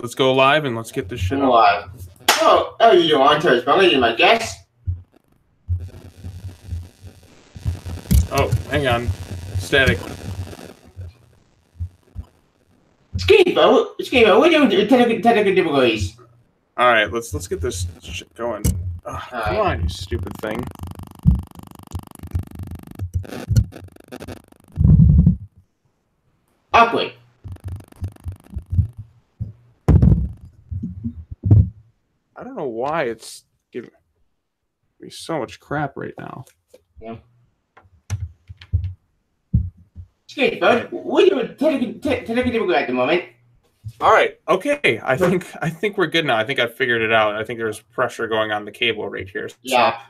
Let's go live and let's get this shit up. Live. Oh, how you doing, Untitled Chapter? You my guest. Oh, hang on. Static. Skipper, what are you doing? Technical difficulties. All right, let's get this shit going. Come on, you stupid thing. Upward. I don't know why it's giving me so much crap right now. Yeah. Skipper, what are you doing? Technical difficulty at the moment. All right, okay. I think we're good now. I think I figured it out. I think there's pressure going on the cable right here. So. Yeah.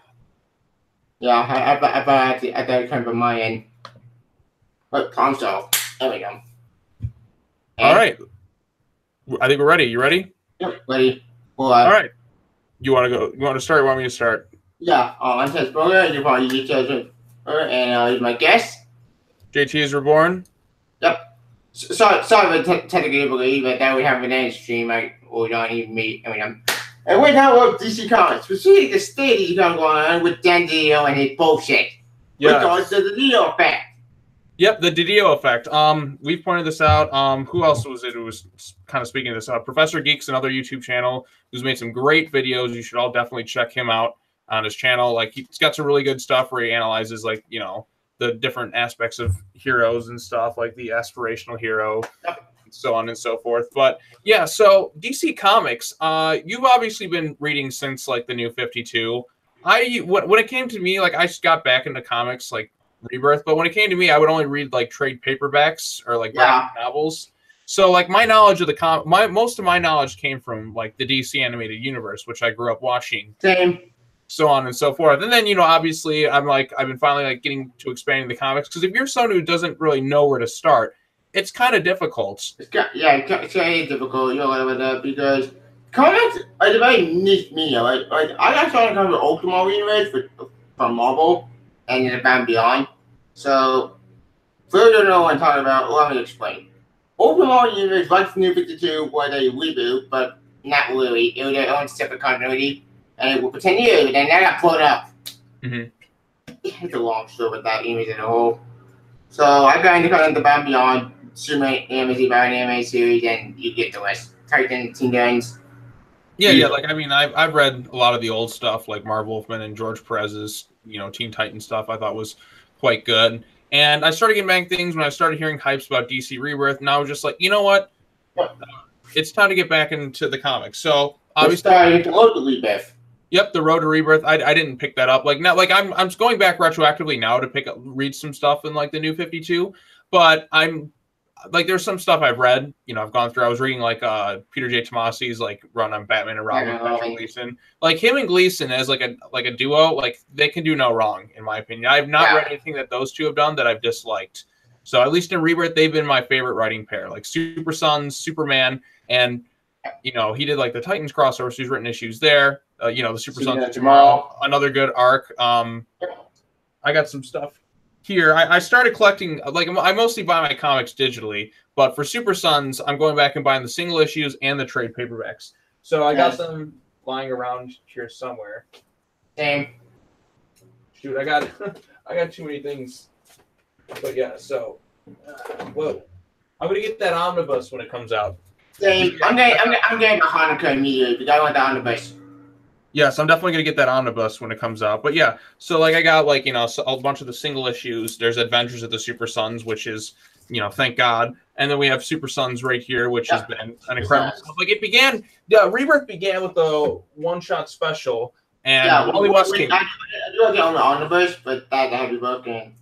Yeah, I thought it came from my end. But console. There we go. All right. I think we're ready. You ready? Yep, ready. All right. You want to go? You want to start? Or want me to start? Yeah. I'm Tess Broger. You're probably JTSREBORN, and he's my guest. JTSREBORN. Yep. Sorry for technical difficulty, but that we have an end stream. We don't even meet. And we're talking about DC Comics, specifically the state DC Comics going on with Dan Diddo and his bullshit. Yeah. With the Didio effect. Yep, the Didio effect. We've pointed this out. Who else was it who was kind of speaking of this? Professor Geek's another YouTube channel who's made some great videos. You should all definitely check him out on his channel. Like, he's got some really good stuff where he analyzes, like, you know, the different aspects of heroes and stuff, like the aspirational hero, so on and so forth. But yeah, so DC Comics, you've obviously been reading since like the New 52. When it came to me, like, I just got back into comics like Rebirth, but when it came to me, I would only read like trade paperbacks or like graphic novels. So like my knowledge of the most of my knowledge came from like the DC animated universe, which I grew up watching. Same. So on and so forth. And then, you know, obviously I've been finally like getting to expanding the comics, because if you're someone who doesn't really know where to start, it's kind of difficult. It's kind of difficult, you know, because comics are a very niche medium. Like I got started kind of the Ultimate Universe from Marvel and then Batman Beyond. So, for those who don't know what I'm talking about, let me explain. Ultimate Universe, like the New 52, was a reboot, but not really. It was their own separate continuity. And it was for 10 years, and then that got blown up. It's a long story with that image as a whole. So I got into kind of the Batman Beyond, Superman anime series, and you get the rest. Titan, Teen Titans. Yeah. Like, I mean, I've read a lot of the old stuff, like Marv Wolfman and George Perez's, you know, Teen Titan stuff. I thought was quite good. And I started getting back things when I started hearing hypes about DC Rebirth, and I was just like, you know what? It's time to get back into the comics. So obviously, the Road to Rebirth. Yep, the Road to Rebirth. I didn't pick that up. Like now, like I'm going back retroactively now to read some stuff in like the New 52. But I'm like, there's some stuff I've read. You know, I've gone through. I was reading like Peter J. Tomasi's like run on Batman and Robin with Gleason. Like him and Gleason as like a duo. Like they can do no wrong in my opinion. I've not read anything that those two have done that I've disliked. So at least in Rebirth, they've been my favorite writing pair. Like Super Sons, Superman, and you know, he did like the Titans crossover, so he's written issues there. You know, the Super Sons Tomorrow, another good arc. I got some stuff here. I started collecting, like, I mostly buy my comics digitally, but for Super Sons, I'm going back and buying the single issues and the trade paperbacks. So I got them lying around here somewhere. Same. Shoot, I got too many things. But yeah, so whoa, I'm gonna get that omnibus when it comes out. Same. I'm getting a Hanukkah immediately because I want the omnibus. Yes, I'm definitely going to get that omnibus when it comes out. But yeah, so like I got like, you know, a bunch of the single issues. There's Adventures of the Super Sons, which is, you know, thank God. And then we have Super Sons right here, which has been an incredible stuff. Like it began, Rebirth began with a one-shot special. And Wally West came. I do get on the omnibus, but that had to be broken.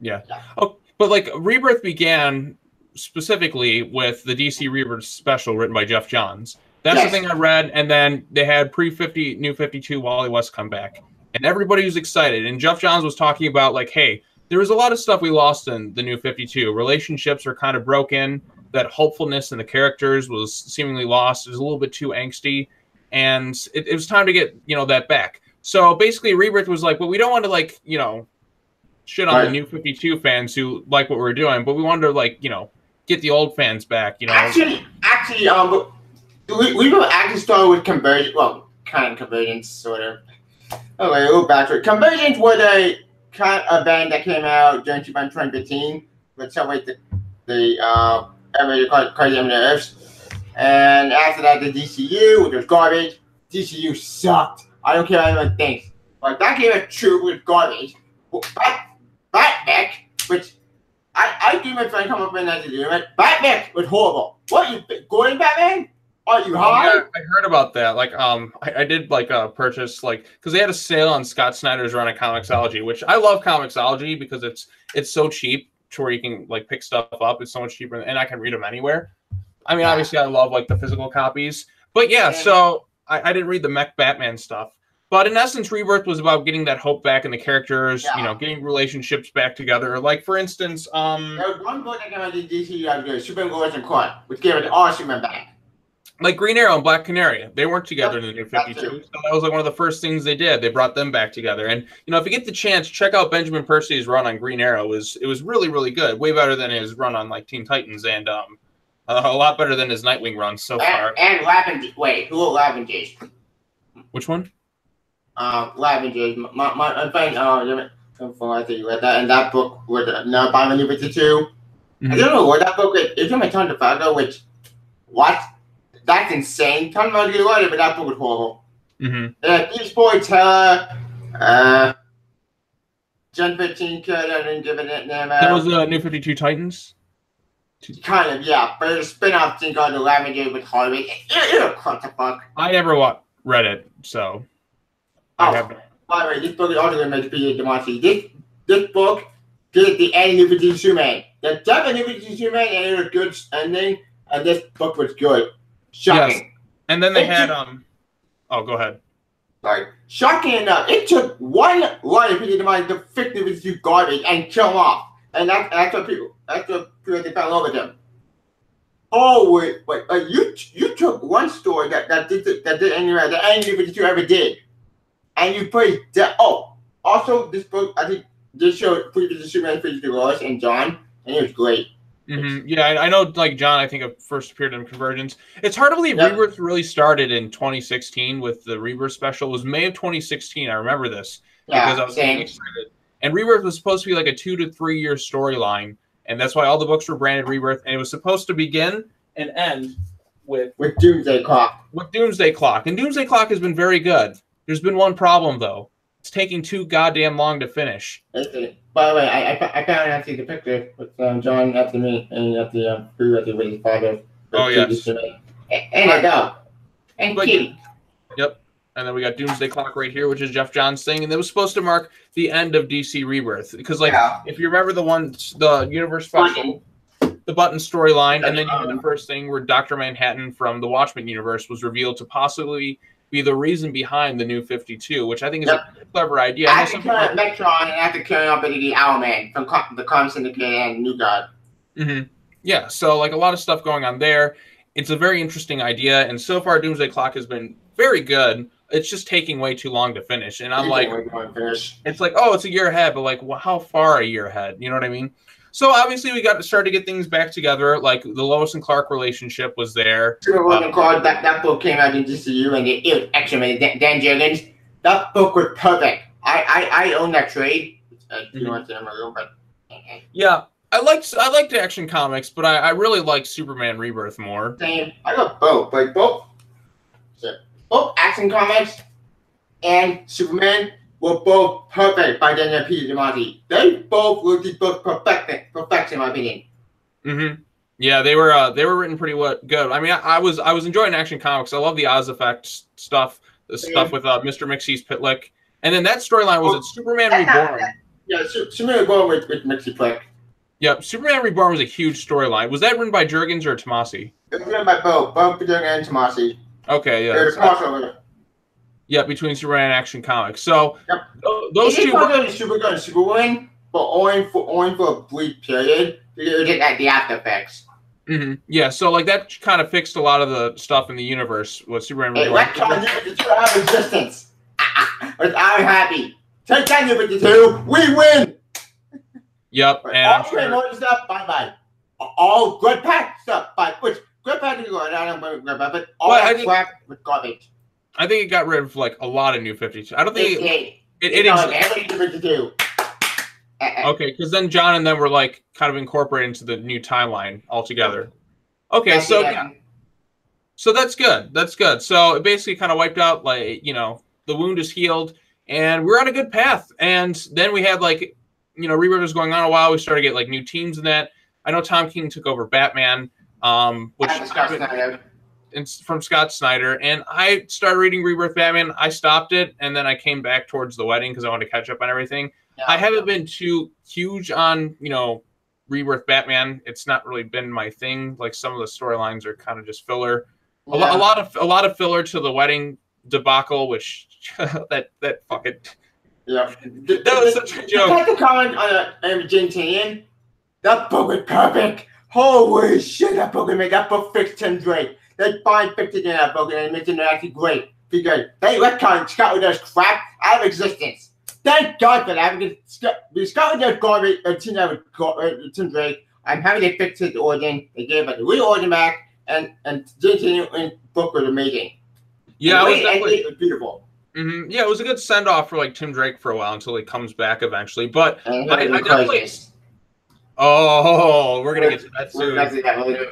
Yeah. Oh, but like Rebirth began specifically with the DC Rebirth special written by Jeff Johns. That's the thing I read, and then they had New 52 Wally West come back, and everybody was excited. And Jeff Johns was talking about like, hey, there was a lot of stuff we lost in the New 52. Relationships are kind of broken. That hopefulness in the characters was seemingly lost. It was a little bit too angsty, and it was time to get, you know, that back. So basically, Rebirth was like, well, we don't want to like, you know, shit on the New 52 fans who like what we're doing, but we wanted to like, you know, get the old fans back. You know, actually, We will actually start with Convergence. Well, kind of Convergence, sort of. Okay, a little backtrack. Convergence was a kind of band that came out during 2015, which celebrate the Crazy Earths. And after that, the DCU, which was garbage. DCU sucked. I don't care what anyone thinks. Like, that game of Troop was garbage. Batmech, which I do my friend come up with to do it. Batmech was horrible. What, you going Batman? Are you high? Yeah, I heard about that. Like, I did like purchase because they had a sale on Scott Snyder's run of Comixology, which I love Comixology because it's so cheap to where you can like pick stuff up. It's so much cheaper, and I can read them anywhere. I mean, obviously, I love like the physical copies, but yeah. So I didn't read the Mech Batman stuff, but in essence, Rebirth was about getting that hope back in the characters. You know, getting relationships back together. Like for instance, there was one book that came out in DC, Superman Lois and Clark, which gave it all Superman back. Like Green Arrow and Black Canary, they weren't together in the New 52. So that was like one of the first things they did. They brought them back together. And you know, if you get the chance, check out Benjamin Percy's run on Green Arrow. It was really, really good. Way better than his run on like Teen Titans, and a lot better than his Nightwing run so far. And Lavender. Wait, who are Lavengers? Which one? Lavengers. My friend. I think you read that. And that book was by the New 52. I don't know what that book is. It's from my Ton to Fargo, which what? That's insane. Tell me about you later, but that book was horrible. Beast Boy, Terror, Gen 15 kid, I didn't give it a name out. That was the New 52 Titans? Kind of, yeah. But it's a spin-off thing called The Lavender with Harvey. What the fuck? I never read it, so. By the way, this book is also going to make Peter Demasi. This book did the end of New 52 Superman. The death of New 52 Superman ended a good ending, and this book was good. Shocking. Yes. And then they had oh, go ahead. Sorry. Shocking enough, it took one line of Peter Demasi to fix the 52 garbage and kill him off. And that's what people fell in love with him. Oh wait, you took one story that did anywhere that any New 52 ever did, and you put that. Oh, also this book I think did show previous Superman 52 Lois and John, and it was great. Yeah, I know. Like John, I think it first appeared in Convergence. It's hard to believe Rebirth really started in 2016 with the Rebirth special. It was May of 2016. I remember this because I was getting excited. And Rebirth was supposed to be like a 2 to 3 year storyline, and that's why all the books were branded Rebirth. And it was supposed to begin and end with Doomsday Clock. With Doomsday Clock, and Doomsday Clock has been very good. There's been one problem though. It's taking too goddamn long to finish. By the way, I found actually the picture with John after me and at the with his father. Oh yes. And a dog. And Kitty. Yep. And then we got Doomsday Clock right here, which is Jeff Johns' thing, and it was supposed to mark the end of DC Rebirth because, like, if you remember the Universe special, the Button storyline, and then you had the first thing where Dr. Manhattan from the Watchmen universe was revealed to possibly be the reason behind the New 52, which I think is a clever idea. After killing Metron and after killing up the Owlman from the Crime Syndicate and New God. Yeah, so like a lot of stuff going on there. It's a very interesting idea, and so far Doomsday Clock has been very good. It's just taking way too long to finish, and I'm like, it's like, oh, it's a year ahead, but like, well, how far a year ahead? You know what I mean? So obviously we got to start to get things back together. Like the Lois and Clark relationship was there. That book came out in DCU, and it was excellent. Dan Jurgens, that book was perfect. I own that trade. You know what's in my room, but yeah, I liked Action Comics, but I really like Superman Rebirth more. Same. I got both, but both Action Comics and Superman were both perfect by Daniel Peter Demasi. They both wrote these books perfection, in my opinion. Yeah, they were written pretty good. I mean, I was enjoying Action Comics. I love the Oz Effect stuff, the stuff with Mr. Mixie's Pitlick, and then that storyline was Superman Reborn. Yeah, Superman Reborn with Mixie Pitlick. Yep, Superman Reborn was a huge storyline. Was that written by Jurgens or Tomasi? It was written by both Jurgens and Tomasi. Okay, yeah. There's a crossover. Yeah, between Superman and Action Comics. So those two were Supergirl and Superwoman, but only for a brief period. You get at the after effects. Yeah, so like that kind of fixed a lot of the stuff in the universe with Superman. Hey, let's try to do our resistance. I'm happy. Take that, New 52. We win. Yep, and all stuff. Bye. All good pack stuff. Bye. Which good bad to go. I don't know about, but all that crap was garbage. I think it got rid of like a lot of New 52. I don't think it exists. Okay, because then John and them were like kind of incorporated into the new timeline altogether. Okay, so yeah. So that's good. That's good. So it basically kind of wiped out, like, you know, the wound is healed and we're on a good path. And then we had like, you know, Rebirth was going on a while. We started to get like new teams in that. I know Tom King took over Batman, which it's from Scott Snyder. And I started reading Rebirth Batman. I stopped it and then I came back towards the wedding because I wanted to catch up on everything. Yeah. I haven't been too huge on, you know, Rebirth Batman. It's not really been my thing. Like some of the storylines are kind of just filler. Yeah. A lot of filler to the wedding debacle, which that fucking that was such a joke. I have to comment on Jane Tinian. That book was perfect. Holy shit, that book made that book fixed Tim Drake. They fine fixed it in that book and it makes it actually great because they retconned Scott does crap out of existence. Thank God for that because Scott does garbage. Tim Drake. I'm happy they fixed his origin. They gave it the real origin back. And J.T. book was amazing. Yeah, it was beautiful. Mm-hmm. Yeah, it was a good send off for like Tim Drake for a while until he comes back eventually. But I definitely. Oh, we're gonna get to that soon.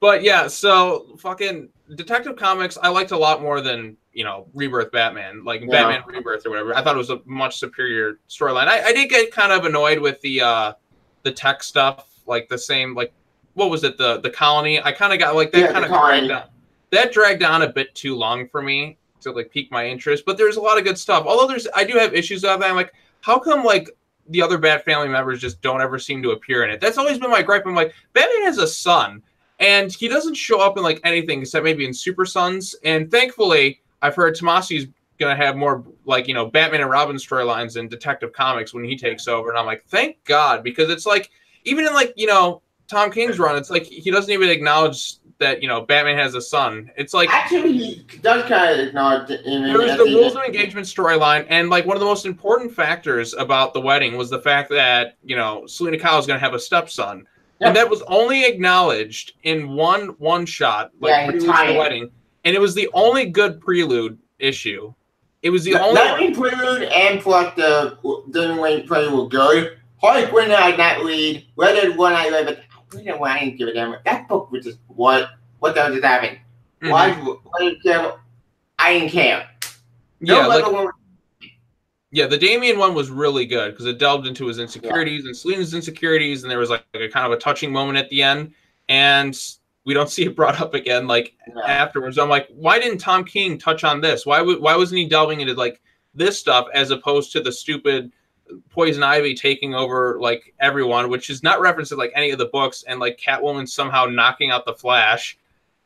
But yeah, so fucking Detective Comics, I liked a lot more than, you know, Rebirth Batman, like Batman Rebirth or whatever. I thought it was a much superior storyline. I did get kind of annoyed with the tech stuff, like the same like. What was it? The colony. I kind of got like that kind of dragged on. That dragged on a bit too long for me to like pique my interest. But there's a lot of good stuff. Although I do have issues with that. I'm like, how come like the other Bat family members just don't ever seem to appear in it? That's always been my gripe. I'm like, Batman has a son, and he doesn't show up in like anything except maybe in Super Sons. And thankfully, I've heard Tomasi's gonna have more like, you know, Batman and Robin storylines in Detective Comics when he takes over. And I'm like, thank God, because it's like even in like, you know, Tom King's run, it's like he doesn't even acknowledge that, you know, Batman has a son. It's like actually he does kind of acknowledge it. There's the rules of engagement storyline, and like one of the most important factors about the wedding was the fact that, you know, Selena Kyle is going to have a stepson, and that was only acknowledged in one shot, like the wedding, and it was the only good prelude issue. It was the only prelude, and plus the Wayne prelude was good. Harley Quinn had that lead. Whether one I read, but I didn't give a damn. That book was just what the hell just happened? Mm-hmm. Why did you care? I didn't care. Yeah, the Damian one was really good because it delved into his insecurities and Selena's insecurities, and there was like a kind of a touching moment at the end, and we don't see it brought up again like afterwards. I'm like, why didn't Tom King touch on this? Why wasn't he delving into like this stuff as opposed to the stupid Poison Ivy taking over like everyone, which is not referenced in like any of the books, and like Catwoman somehow knocking out the Flash.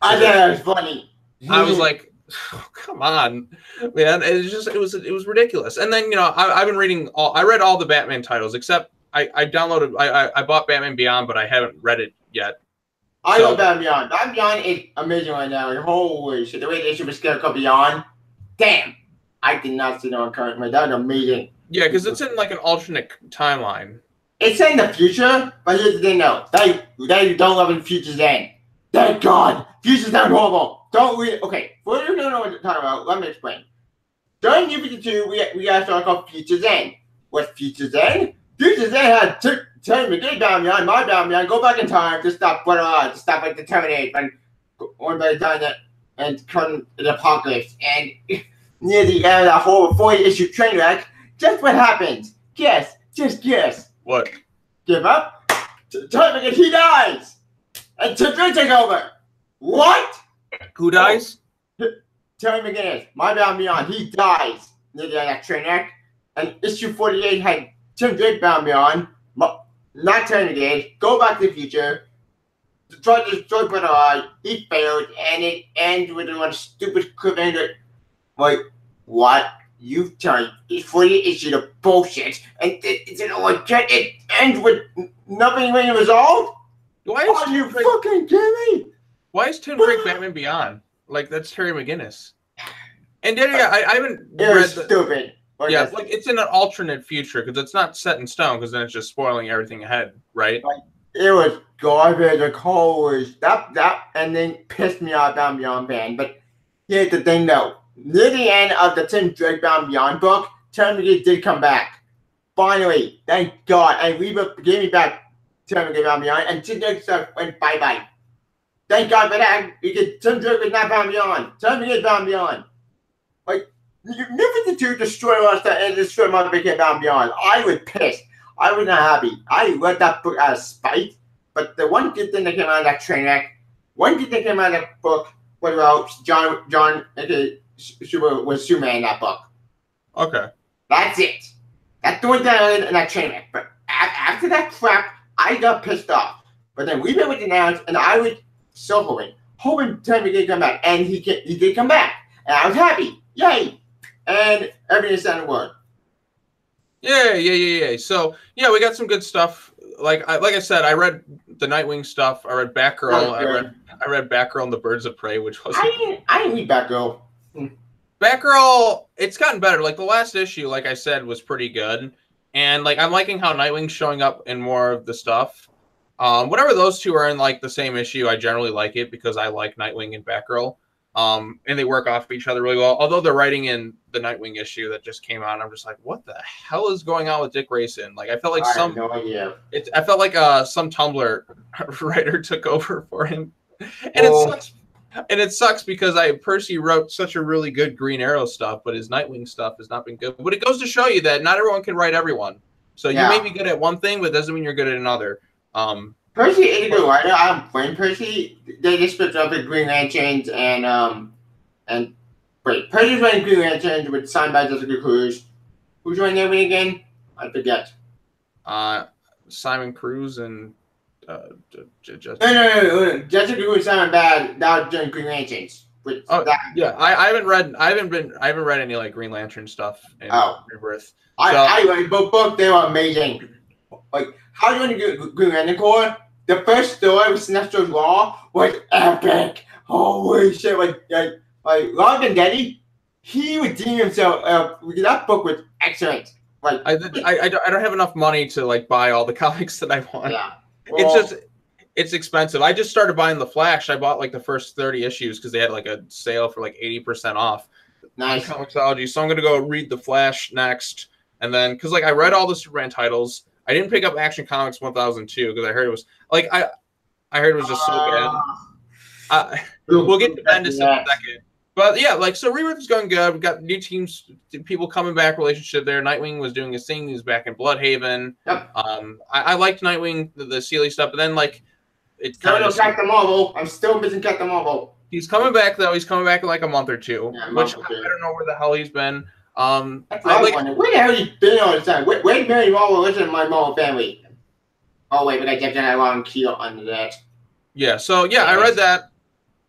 I thought that was funny. I was like, oh, come on, man! It was ridiculous. And then, you know, I've been reading I read all the Batman titles except I downloaded I bought Batman Beyond, but I haven't read it yet. I love Batman Beyond. Batman Beyond is amazing right now. Holy shit! The way they issue was Scarecrow Beyond, damn! I did not see that on current. That was amazing. Yeah, because it's in like an alternate timeline. It's in the future, but here's the thing though. They don't love in Future's End. Thank God. Future's End horrible. Don't read it. Okay, for you don't know what to talk about, let me explain. During New 52, we got a story called Future's End. What's Future's End? Future's End had Terry McGee down behind, my down behind, go back in time to stop to stop like the Terminator and one by the time that and turn the apocalypse. And near the end of that whole 40-issue train wreck, just what happens? Guess. Just guess. What? Give up? Terry McGee, he dies! And Tim Drake take over! What? Who dies? Terry McGinnis, my bound beyond, he dies near that train wreck. And issue 48 had Tim Drake bound beyond, not Terry McGinnis, go back to the future, try to destroy Brother Eye, he failed, and it ends with one stupid cliffhanger. Like, what? You've done is 48 issue of bullshit, and it ends with nothing being resolved? Why is Are you fucking kidding me? Why is Tim Drake Batman Beyond? Like, that's Terry McGinnis. And then, yeah, I haven't read stupid. Yeah, like it's in an alternate future because it's not set in stone because then it's just spoiling everything ahead, right? It was garbage. The call was that ending pissed me off down Beyond fan. But here's the thing though. Near the end of the Tim Drake Bound Beyond book, Terminator did come back. Finally, thank God. And Rebirth gave me back Terminator Bound Beyond, and Tim Drake stuff went bye-bye. Thank God for that, because Tim Drake was not Bound Beyond. Terminator Bound Beyond. Like, New 52 destroyed us and destroyed my big Bound Beyond. I was pissed. I was not happy. I read that book out of spite. But the one good thing that came out of that train wreck, one good thing that came out of that book was about John was Superman in that book. Okay. That's it. That's the one thing I learned in that train wreck. But after that crap, I got pissed off. But then we was announced, and I was so hoping Terry did come back. And he did come back. And I was happy. Yay. And everything sounded good. Yeah. So yeah, we got some good stuff. Like I said, I read the Nightwing stuff. I read Batgirl. I read Batgirl and the Birds of Prey, which was I didn't read Batgirl. Batgirl. It's gotten better. Like the last issue, like I said, was pretty good, and like I'm liking how Nightwing's showing up in more of the stuff. Whenever those two are in like the same issue, I generally like it because I like Nightwing and Batgirl. And they work off each other really well. Although they're writing in the Nightwing issue that just came out, I'm just like, what the hell is going on with Dick Grayson? Like, I felt like I have no idea. I felt like some Tumblr writer took over for him, and it sucks. And it sucks because Percy wrote such a really good Green Arrow stuff, but his Nightwing stuff has not been good. But it goes to show you that not everyone can write everyone. So you may be good at one thing, but it doesn't mean you're good at another. Percy is a good writer. I don't blame Percy. They just split up the Green Lanterns Percy's writing Green Lanterns with signed by Jessica Cruz. Who's writing everything again? I forget. Simon Cruz and No. Jessica Cruz signed bad. Now doing Green Lanterns. I haven't read any like Green Lantern stuff in Rebirth. I read book. They were amazing. Like how do you want to Green Lantern Corps? The first story with Sinestro's Law was epic. Holy shit! Like Ron Vendetti, he redeemed himself. That book was excellent. Like I don't have enough money to like buy all the comics that I want. Yeah, it's expensive. I just started buying the Flash. I bought like the first 30 issues because they had like a sale for like 80% off. Nice. Comixology. So I'm gonna go read the Flash next, and then because like I read all the Superman titles. I didn't pick up Action Comics 1002 because I heard it was like I heard it was just so bad. We'll get to Bendis in a second. But yeah, like so Rebirth is going good. We've got new teams, people coming back, relationship there. Nightwing was doing his thing. He was back in Bloodhaven. Yep. I liked Nightwing, the Sealy stuff, but then like it's kind of Captain Marvel. I'm still missing Captain Marvel. He's coming back though. He's coming back in like a month or two. Yeah, I don't know where the hell he's been. Where the hell you been all the time? Where's Mary Marvel? Listen to my Marvel family. Oh wait, but I kept that long key under that. Yeah. So yeah, I read that.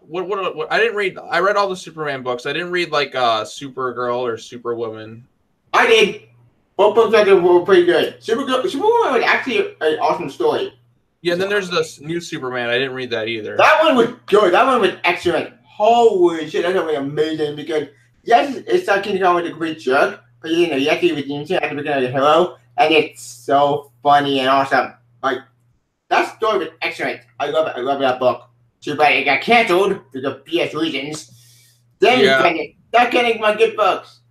What I didn't read. I read all the Superman books. I didn't read like Supergirl or Superwoman. I did. Both books I did were pretty good. Superwoman was actually an awesome story. Yeah, and then there's this new Superman. I didn't read that either. That one was good. That one was excellent. Holy shit, that's really amazing because yes, it's like King Kong with a great jerk, but you know, you actually redeem him at the beginning of the hero, and it's so funny and awesome. Like that story was excellent. I love it. I love that book. Too bad it got canceled for the BS reasons. Then that getting my good books.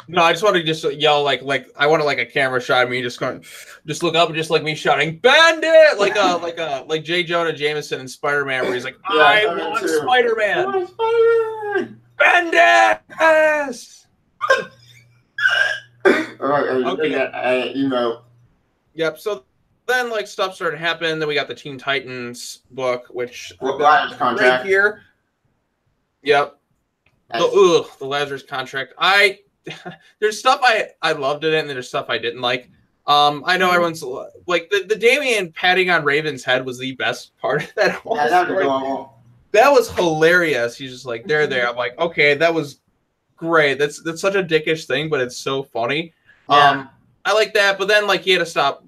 No, I just want to just yell like I want like a camera shot of me just look up and just like me shouting Bandit like J. Jonah Jameson in Spider-Man where he's like I want Spider-Man. I want Spider-Man. Bandit. Yes. All right, okay. Email. Yep. So then like stuff started happening. Then we got the Teen Titans book, which contract right here. Yep. Nice. The Lazarus contract. There's stuff I loved in it, and there's stuff I didn't like. I know everyone's like the Damian patting on Raven's head was the best part of that whole story. That was hilarious. He's just like they're there. I'm like, okay, that was great. That's such a dickish thing, but it's so funny. Yeah. I like that, but then like he had to stop,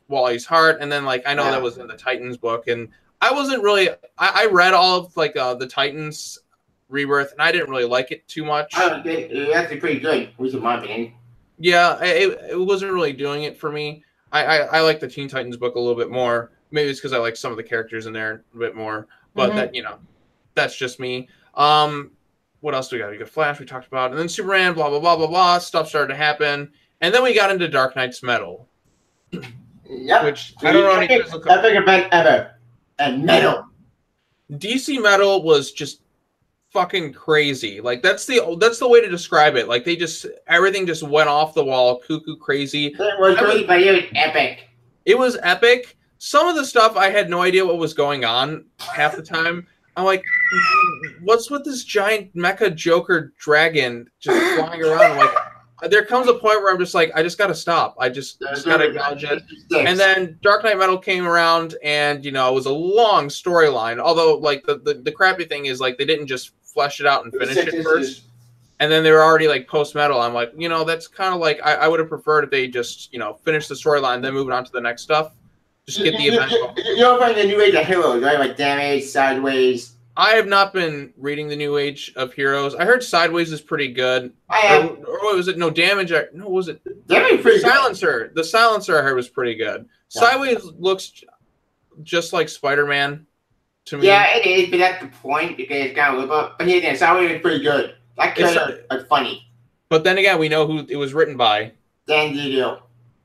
Wally's heart, and then like I know that was in the Titans book, and I wasn't really. I read all of like the Titans Rebirth, and I didn't really like it too much. It's actually pretty good, at least in my opinion. Yeah, it wasn't really doing it for me. I like the Teen Titans book a little bit more. Maybe it's because I like some of the characters in there a bit more. But that, that's just me. What else do we got? We got Flash, we talked about, and then Superman, blah blah blah blah blah. Stuff started to happen, and then we got into Dark Knight's Metal. Yep. Which I don't know any physical epic event ever. And Metal. DC Metal was just fucking crazy. Like that's the way to describe it. Like everything just went off the wall, cuckoo crazy. It was crazy, but it was epic. It was epic. Some of the stuff I had no idea what was going on half the time. I'm like, what's with this giant mecha Joker dragon just flying around? I'm like, there comes a point where I'm just like, I just gotta stop. I just gotta acknowledge it. And then Dark Knight Metal came around, and it was a long storyline. Although, like the crappy thing is, like, they didn't just flesh it out and finish it first, and then they were already like post metal. I'm like, that's kind of like I would have preferred if they just finished the storyline, then moving on to the next stuff. Just get the event. You're finding the new age of heroes, right? Like Damage, Sideways. I have not been reading the new age of heroes. I heard Sideways is pretty good. I have. Or was it no Damage? No, was it Damage? Pretty Silencer. Good. The Silencer I heard was pretty good. Yeah. Sideways looks just like Spider-Man to me. Yeah, it is, but that's the point because it's kind of but here again, Sideways is pretty good. That kind of funny. But then again, we know who it was written by. Dan Diddo.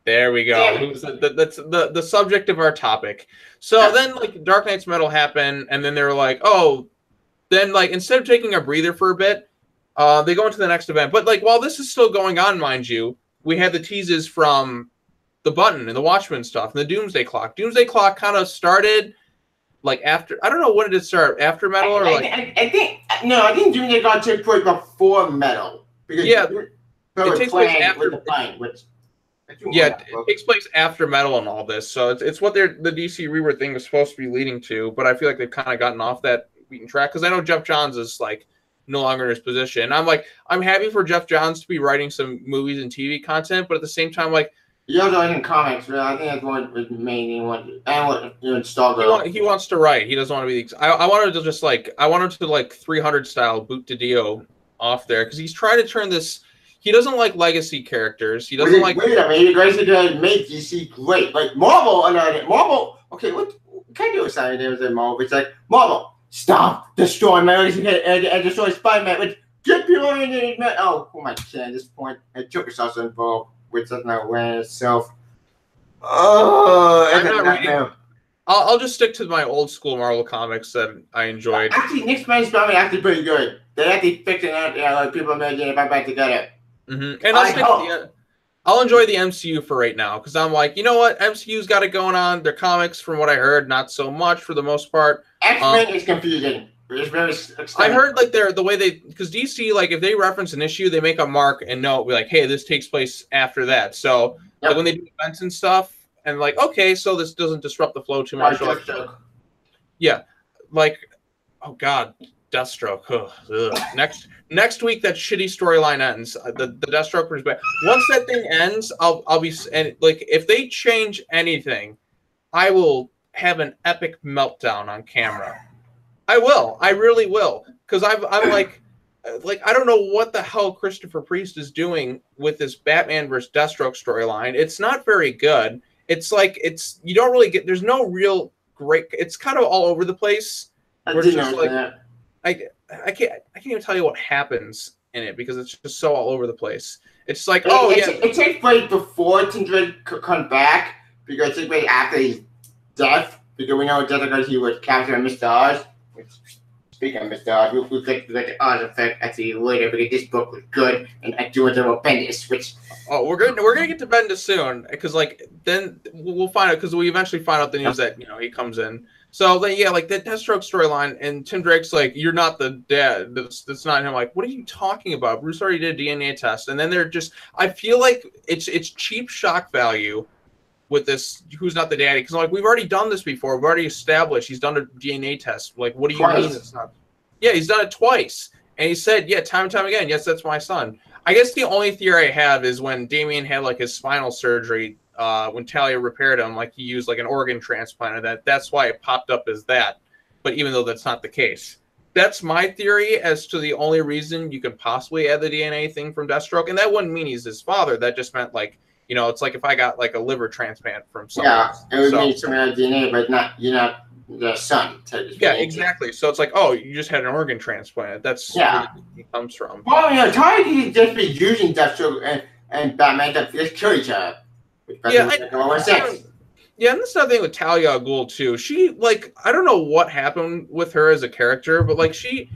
There we go. That's the subject of our topic. So then, like, Dark Knight's Metal happened, and then they were like, oh, then, like, instead of taking a breather for a bit, they go into the next event. But, like, while this is still going on, mind you, we had the teases from the Button and the Watchmen stuff and the Doomsday Clock. Doomsday Clock kind of started, like, after, I don't know, when did it start? After Metal or, like? I think Doomsday Clock took place before Metal. Because it takes place after the Button, which... Yeah, it takes place after Metal and all this, so it's what the DC Rebirth thing was supposed to be leading to. But I feel like they've kind of gotten off that beaten track because I know Jeff Johns is like no longer in his position. And I'm happy for Jeff Johns to be writing some movies and TV content, but at the same time, like he also writing comics. Really, I think that's what the main one. And what Stargirl. He wants to write. He doesn't want to be. I wanted to just like 300 style boot Didio off there because he's trying to turn this. He doesn't like legacy characters. He doesn't like. Wait a minute, guys are gonna make DC great. Like Marvel, okay, what can I do with something there with Marvel? It's like Marvel, stop destroying my legacy and destroy Spider-Man. But get people in the oh my god! At this point, Joker's also involved, which does not win itself. Oh, I'm not reading. I'll just stick to my old school Marvel comics that I enjoyed. Actually, Nick Spider-Man is actually pretty good. They actually fixing it. Like people are making it back together. Mm-hmm. And I'll enjoy the MCU for right now because I'm like, you know what, MCU's got it going on. Their comics, from what I heard, not so much for the most part. X-Men is confusing. It's very extended. I heard like the way they because DC like if they reference an issue, they make a mark and note like, hey, this takes place after that. So like, when they do events and stuff, and like, okay, so this doesn't disrupt the flow too much. Like, yeah, like, oh god. Deathstroke. Next week that shitty storyline ends. The Deathstroke is back. Once that thing ends, I'll be and like if they change anything, I will have an epic meltdown on camera. I will. I really will. Because I'm like I don't know what the hell Christopher Priest is doing with this Batman versus Deathstroke storyline. It's not very good. It's like you don't really get. There's no real great. It's kind of all over the place. I didn't know that. I can't even tell you what happens in it because it's just so all over the place. It's like it takes place before Tim Drake comes back because it takes place after his death because we know because he was captured by Mr. Oz. Speaking of Mr. Oz, we'll get to the Oz effect actually later because this book was good and I do it about Bendis, which. Oh, we're gonna get to Bendis soon because like then we'll find out because we eventually find out the news that he comes in. So then, yeah, like the Deathstroke storyline, and Tim Drake's like, "You're not the dad. That's not him." Like, what are you talking about? Bruce already did a DNA test, and then they're just. I feel like it's cheap shock value with this. Who's not the daddy? Because like we've already done this before. We've already established he's done a DNA test. Like, what do you mean it's not? Yeah, he's done it twice, and he said, "Yeah, time and time again. Yes, that's my son." I guess the only theory I have is when Damian had like his spinal surgery. When Talia repaired him, like he used like an organ transplant, and that's why it popped up as that. But even though that's not the case, that's my theory as to the only reason you could possibly add the DNA thing from Deathstroke, and that wouldn't mean he's his father. That just meant like You know, it's like if I got like a liver transplant from someone. Yeah, it would need some DNA, but you're not the son. Yeah, exactly. So it's like, oh, you just had an organ transplant. That's where it comes from. Well, you know, Talia could just be using Deathstroke and Batman to just kill each other. Yeah, yeah, and that's another thing with Talia al Ghul too. She like I don't know what happened with her as a character, but like she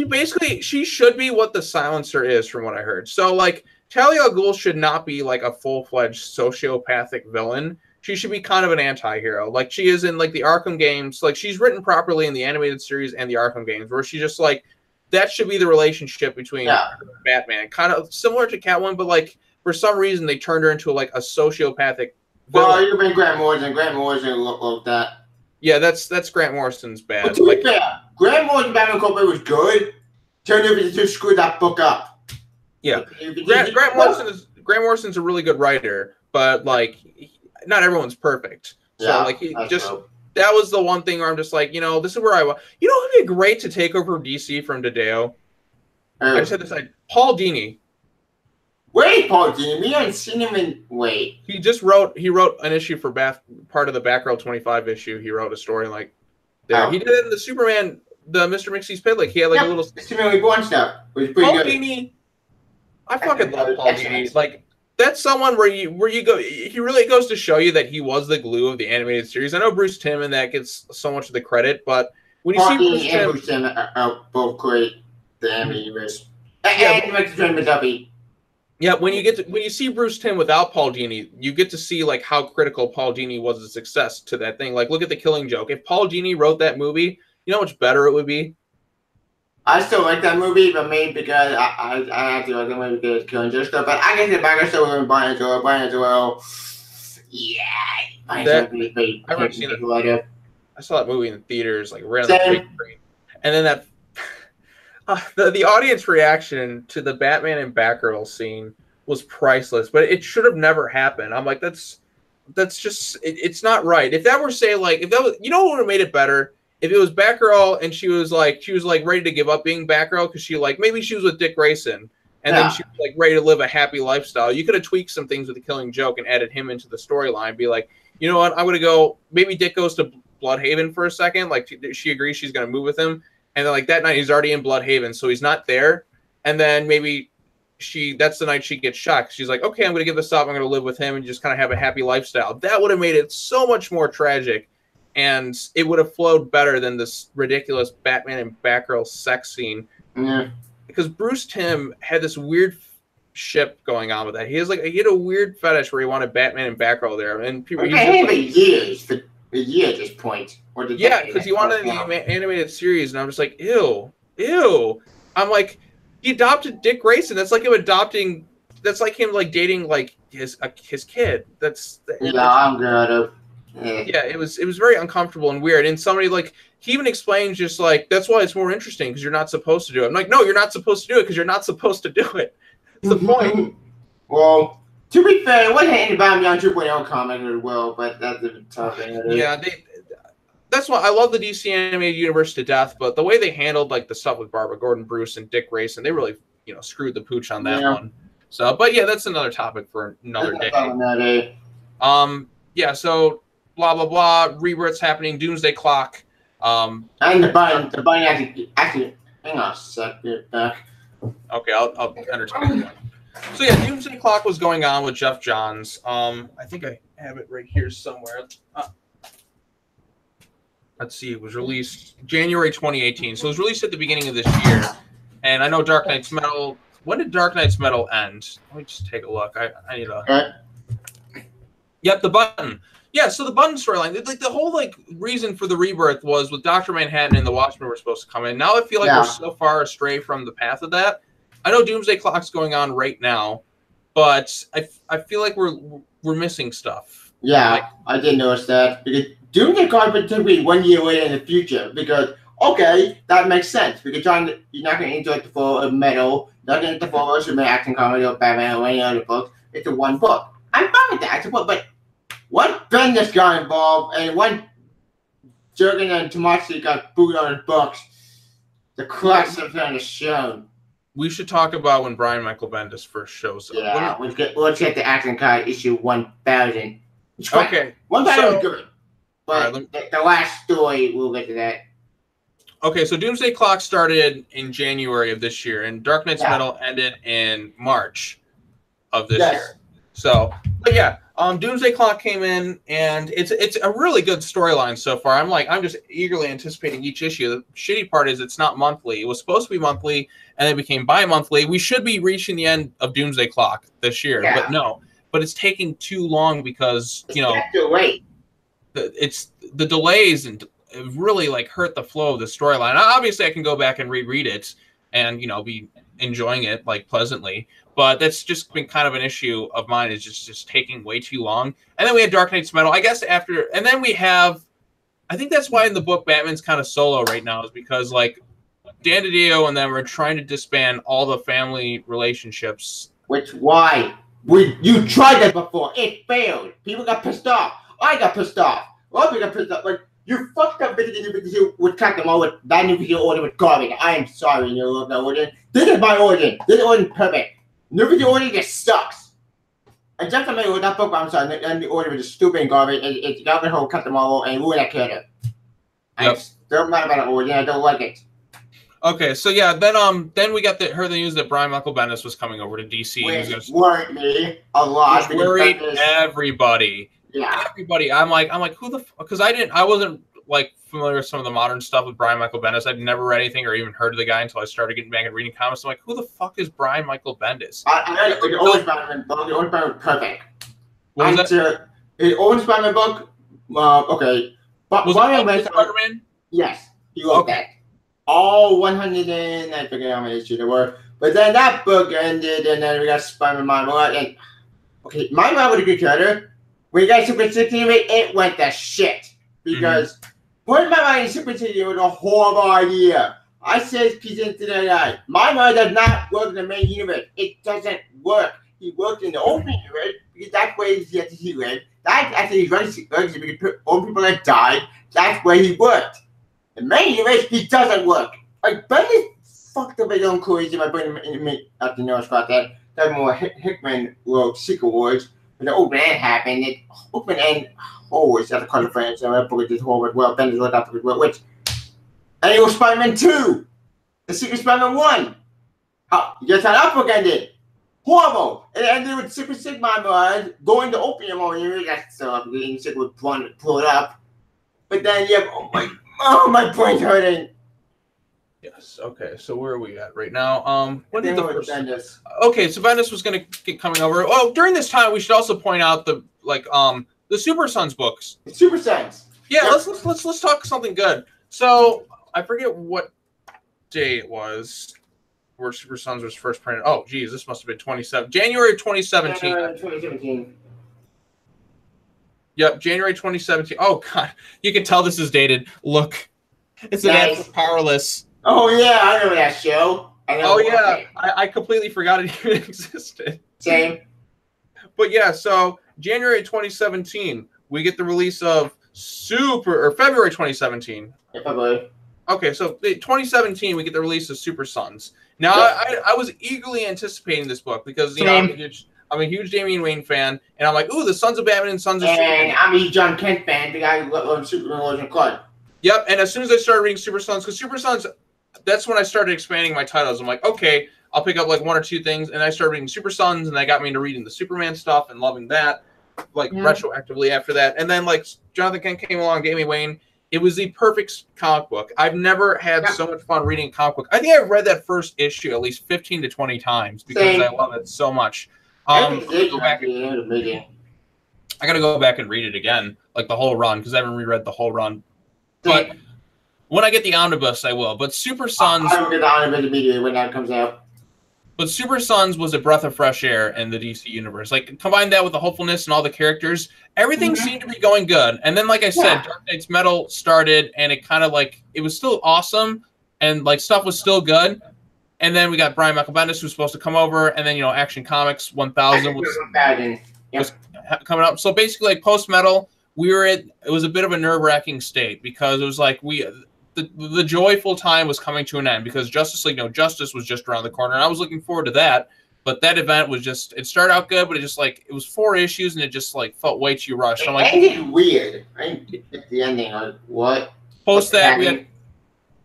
basically should be what the Silencer is from what I heard. So like Talia al Ghul should not be like a full-fledged sociopathic villain. She should be kind of an anti-hero. Like she is in like the Arkham games. Like she's written properly in the animated series and the Arkham games, where she just like that should be the relationship between her and Batman. Kind of similar to Catwoman, but like for some reason they turned her into like a sociopathic villain. Well, you've been Grant Morrison. Grant Morrison looked like that. Yeah, that's Grant Morrison's bad. But to be fair, Grant Morrison Batman Court was good. Turned over to screw that book up. Yeah, Grant Morrison's a really good writer, but like not everyone's perfect. So like he just that was the one thing where I'm just like, you know, this is where I want. You know, it'd be great to take over DC from Didio. I just had this idea. Paul Dini. Wait, Paul Dini, we haven't seen him in. Wait. He wrote an issue for part of the Batgirl 25 issue. He wrote a story like there. He did it in the Superman, the Mr. Mixie's Pit. Like he had like a little Superman Reborn stuff. Paul Dini. I fucking love Paul Dini. Like that's someone where you go. He really goes to show you that he was the glue of the animated series. I know Bruce Timm and that gets so much of the credit, but when you see Bruce Timm are both great, the animated universe. And makes the Duffy. Yeah, when you see Bruce Timm without Paul Dini, you get to see like how critical Paul Dini was a success to that thing. Like, look at The Killing Joke. If Paul Dini wrote that movie, you know how much better it would be. I still like that movie, but maybe because I have to like that movie because Killing Joke stuff. But I guess the back still with Brian as well. Yeah, I've never seen it. I saw that movie in the theaters, like right on the big screen, and then that. The audience reaction to the Batman and Batgirl scene was priceless, but it should have never happened. I'm like, that's just it's not right. If that were if that was, you know what would have made it better? If it was Batgirl and she was ready to give up being Batgirl because maybe she was with Dick Grayson and then she was like ready to live a happy lifestyle. You could have tweaked some things with The Killing Joke and added him into the storyline. Be like, you know what? I'm gonna go. Maybe Dick goes to Bloodhaven for a second. Like she agrees she's gonna move with him. And then, like, that night, he's already in Bloodhaven, so he's not there. And then maybe that's the night she gets shot. She's like, okay, I'm going to give this up. I'm going to live with him and just kind of have a happy lifestyle. That would have made it so much more tragic. And it would have flowed better than this ridiculous Batman and Batgirl sex scene. Yeah. Because Bruce Timm had this weird ship going on with that. He had a weird fetish where he wanted Batman and Batgirl there. And people, years at this point. Yeah, because he wanted the animated series, and I'm just like, ew. I'm like, he adopted Dick Grayson. That's like him adopting. That's like him like dating like his kid. I'm good. Yeah, it was very uncomfortable and weird. And somebody like he even explains just like that's why it's more interesting because you're not supposed to do it. I'm like, no, you're not supposed to do it because you're not supposed to do it. That's the point. Well, to be fair, it wasn't any Batman 2.0 comment as well, but that's a tough thing. Yeah, that's why I love the DC animated universe to death, but the way they handled like the stuff with Barbara Gordon, Bruce, and Dick Grayson, they really screwed the pooch on that one. So, but yeah, that's another topic for another day. Yeah. So blah blah blah. Rebirth's happening. Doomsday Clock. And the button actually. Hang on a second. Back. Okay, I'll entertain that. So yeah, Doomsday Clock was going on with Jeff Johns. I think I have it right here somewhere. Let's see, it was released January 2018. So it was released at the beginning of this year. And I know Dark Knight's Metal. When did Dark Knight's Metal end? Let me just take a look. I need a. Yep, the button. Yeah, so the button storyline. Like the whole reason for the rebirth was with Dr. Manhattan and the Watchmen were supposed to come in. Now I feel like we're so far astray from the path of that. I know Doomsday Clock's going on right now, but I feel like we're missing stuff. Yeah, I did notice that because Doomsday Clock would be 1 year away in the future because okay, that makes sense because you're not going to enjoy the full of Metal, not going to the full of Superman action comedy or Batman or any other books. It's a one book. I'm fine with that, but one Bendis got involved and one Jurgen and Tomasi got booed on his books. The crux of that is shown. we should talk about when Brian Michael Bendis first shows up. Yeah, let's get the Action Card issue 1000. Okay. 1000 is good. But right, the last story, we'll get to that. Okay, so Doomsday Clock started in January of this year, and Dark Knight's Metal ended in March of this year. So, but yeah, Doomsday Clock came in, and it's a really good storyline so far. I'm just eagerly anticipating each issue. The shitty part is it's not monthly. It was supposed to be monthly, and it became bi-monthly. We should be reaching the end of Doomsday Clock this year, but no. But it's taking too long because the delays and really like hurt the flow of the storyline. Obviously, I can go back and reread it and be enjoying it like pleasantly. But that's just been kind of an issue of mine, is just taking way too long. And then we had Dark Knight's Metal, I guess, after, and then we have, I think that's why in the book Batman's kind of solo right now, is because like Dan Diddo and them are trying to disband all the family relationships. You tried that before. It failed. People got pissed off. I got pissed off. A lot of people got pissed off. Like, you fucked up with cut them all with that new video order with garbage. I am sorry, you love that order. This is my origin. This is origin perfect. New video order just sucks. And just to make with that book, I'm sorry, and the order was stupid and garbage. It's got the whole cut them all and ruin that character. I'm still mad about the origin. I don't like it. Okay, so yeah, then we got heard the news that Brian Michael Bendis was coming over to DC. Which worried me a lot. Worried everybody. Yeah, everybody. I'm like, who the? Because I wasn't like familiar with some of the modern stuff with Brian Michael Bendis. I'd never read anything or even heard of the guy until I started getting back and reading comics. I'm like, who the fuck is Brian Michael Bendis? The old Spider-Man book. The old Spider-Man perfect. What was that? The old Spider-Man book. Okay, but was it Spider-Man? Yes, he wrote that. All 100 and I forget how many issues there were. But then that book ended, and then we got Spider-Man Marvel. And okay, my Marvel was a good character. When you got Super 16, it went to shit. Because putting my mind in Super 16 was a horrible idea. I said piece into the guy. My mind does not work in the main universe. It doesn't work. He worked in the open universe because that's where he had to see it. That's actually his because all people that died, that's where he worked. The main universe, he doesn't work. Like, Bendis fucked up his own crazy by bringing him in after Noah's got that. That more Hickman wrote Secret Wars. When the open end happened, open end always had a color friends, and that book is just horrible. Well, Bendis wrote that book as well, which. And it was Spider-Man 2. The Secret Spider-Man 1. Guess how that book ended? Horrible. It ended with Super Sigma going to opium on you. That's getting sick with pull it up. But then you have, my brain's hurting. Yes. Okay. So where are we at right now? When did the first? Bendis. Okay. So Bendis was going to get coming over. Oh, during this time, we should also point out the Super Sons books. The Super Sons. Yeah. Yep. Let's talk something good. So I forget what day it was where Super Sons was first printed. Oh, geez, this must have been January 2017. January 2017. Yep, January 2017. Oh God, you can tell this is dated. Look, it's an ad for Powerless. Oh yeah, I remember that show. I completely forgot it even existed. Same. But yeah, so January 2017, we get the release of February 2017. Yeah, February. Okay, so 2017, we get the release of Super Sons. Now, I was eagerly anticipating this book because I'm a huge Damian Wayne fan, and I'm like, ooh, the Sons of Batman and Sons of Superman. And I'm a huge John Kent fan, the guy who loves Superman and Clark. Yep, and as soon as I started reading Super Sons, because Super Sons, that's when I started expanding my titles. I'm like, okay, I'll pick up like one or two things, and I started reading Super Sons, and that got me into reading the Superman stuff and loving that, like retroactively after that. And then like Jonathan Kent came along, Damian Wayne. It was the perfect comic book. I've never had so much fun reading a comic book. I think I've read that first issue at least 15 to 20 times because I love it so much. I gotta go back and read it again, like the whole run, because I haven't reread the whole run. But when I get the omnibus, I will. But Super Sons, I will get the omnibus immediately when that comes out. But Super Sons was a breath of fresh air in the DC universe. Like, combine that with the hopefulness and all the characters, everything seemed to be going good. And then, like I said, Dark Knight's Metal started, and it kind of like, it was still awesome, and like stuff was still good. And then we got Brian Michael Bendis, who was supposed to come over, and then, Action Comics 1000 was coming up. So basically, like, post-Metal, it was a bit of a nerve-wracking state, because it was like the joyful time was coming to an end because Justice League No Justice was just around the corner, and I was looking forward to that. But that event was just, it started out good, but it just like, it was 4 issues and it just like felt way too rushed. I'm like, it ended weird. I didn't get the ending. Like, what? Post that,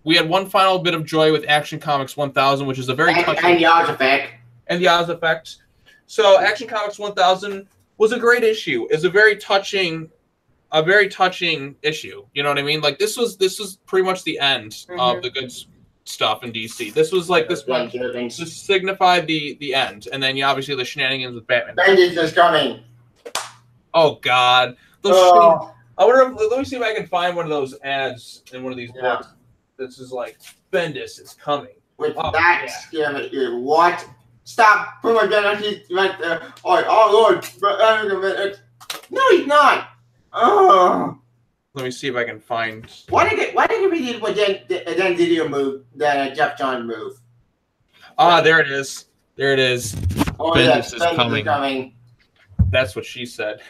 we had one final bit of joy with Action Comics 1000, which is a very touching. And the Oz Effect. And the Oz Effect. So Action Comics 1000 was a great issue. It's a very touching issue. You know what I mean? Like this was pretty much the end of the good stuff in DC. This was like this one to signify the end, and then obviously the shenanigans with Batman. Vengeance is coming. Oh God! I wonder. Let me see if I can find one of those ads in one of these books. This is like Bendis is coming. With that scary, what? Stop! Put my gun on his right there. Oh Lord! No, he's not. Oh. Let me see if I can find. Why did we do what Dan Diddo move, the Jeff John move? Ah, there it is. There it is. Oh, Bendis is coming. That's what she said.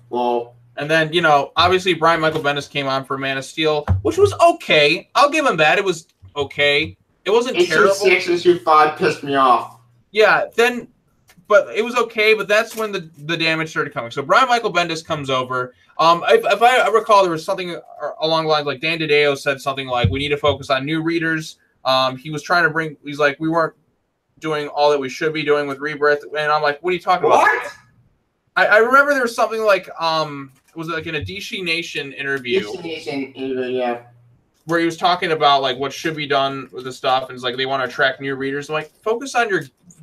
Well, and then obviously Brian Michael Bendis came on for Man of Steel, which was okay. I'll give him that. It was okay. It wasn't terrible. Issue 6 and issue 5 pissed me off. Yeah, but it was okay. But that's when the damage started coming. So Brian Michael Bendis comes over. If I recall, there was something along the lines like Dan Diddo said something like, "We need to focus on new readers." He was trying to bring. He's like, "We weren't doing all that we should be doing with Rebirth," and I'm like, "What are you talking about?" I remember there was something like, was it like in a DC Nation interview? DC Nation interview, yeah. Where he was talking about like what should be done with the stuff, and it's like they want to attract new readers. I'm like, focus on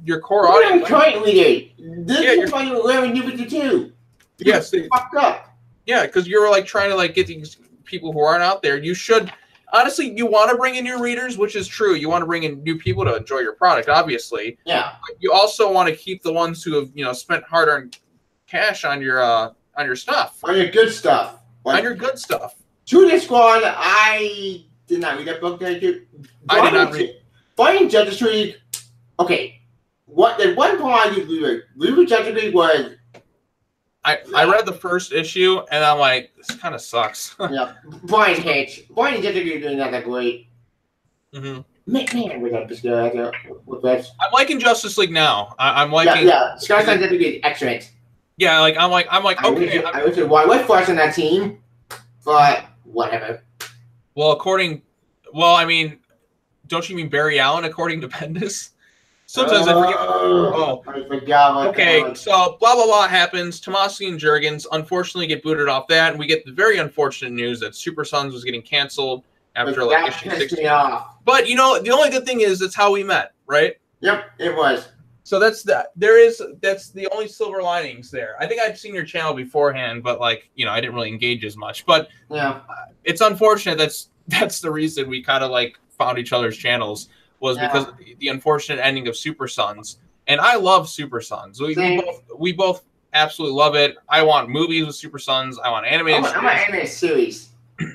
your core audience. Current readers. This is why you're wearing new with the two. Yes, they fucked up. Yeah, because you're like trying to like get these people who aren't out there. You should honestly, you want to bring in new readers, which is true. You want to bring in new people to enjoy your product, obviously. Yeah. But you also want to keep the ones who have spent hard-earned cash on your stuff. On your good stuff. On your good stuff. Suicide Squad, I did not read that book. I did not read. Fighting Justice League. Okay, at one point I did read Justice League was. I read the first issue and I'm like, this kind of sucks. Yeah, Brian hates. Brian Justice League doing that great. Man, with that with that. I'm liking Justice League now. I'm liking. Yeah. Skyline Justice League is excellent. Yeah, I'm like okay. I wish why we're first on that team, but whatever. Well, I mean, don't you mean Barry Allen according to Bendis? Sometimes I forget. I forgot. Okay, so blah blah blah happens. Tomasi and Jurgens unfortunately get booted off that, and we get the very unfortunate news that Super Sons was getting canceled after like issue 16. But the only good thing is it's how we met, right? Yep, it was. So that's that. That's the only silver linings there. I think I'd seen your channel beforehand, but like I didn't really engage as much. But yeah, it's unfortunate. That's the reason we kind of like found each other's channels was because of the unfortunate ending of Super Sons. And I love Super Sons. We both absolutely love it. I want movies with Super Sons. I want animated. I want animated series.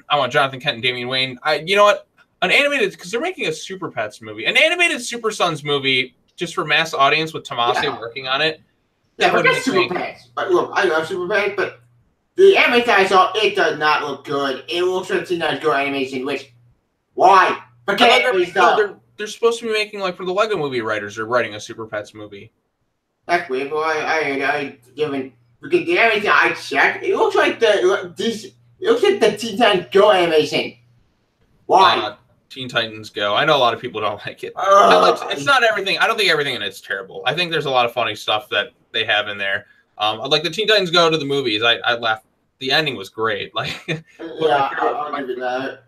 I want Jonathan Kent and Damian Wayne. You know what? An animated, because they're making a Super Pets movie, an animated Super Sons movie. Just for mass audience with Tomasi working on it. Yeah, but that's Super Pets. But look, I love Super Pets, but the animation I saw, it does not look good. It looks like it's not good animation, which, why? Forget it. They're supposed to be making, like, for the Lego movie writers, they're writing a Super Pets movie. That's weird, but because the animation I checked, it looks like the Teen Titans Go animation. Why? Teen Titans Go. I know a lot of people don't like it. It's not everything. I don't think everything in it's terrible. I think there's a lot of funny stuff that they have in there. Like the Teen Titans Go to the movies. I laughed. The ending was great. Like, I'll give you that.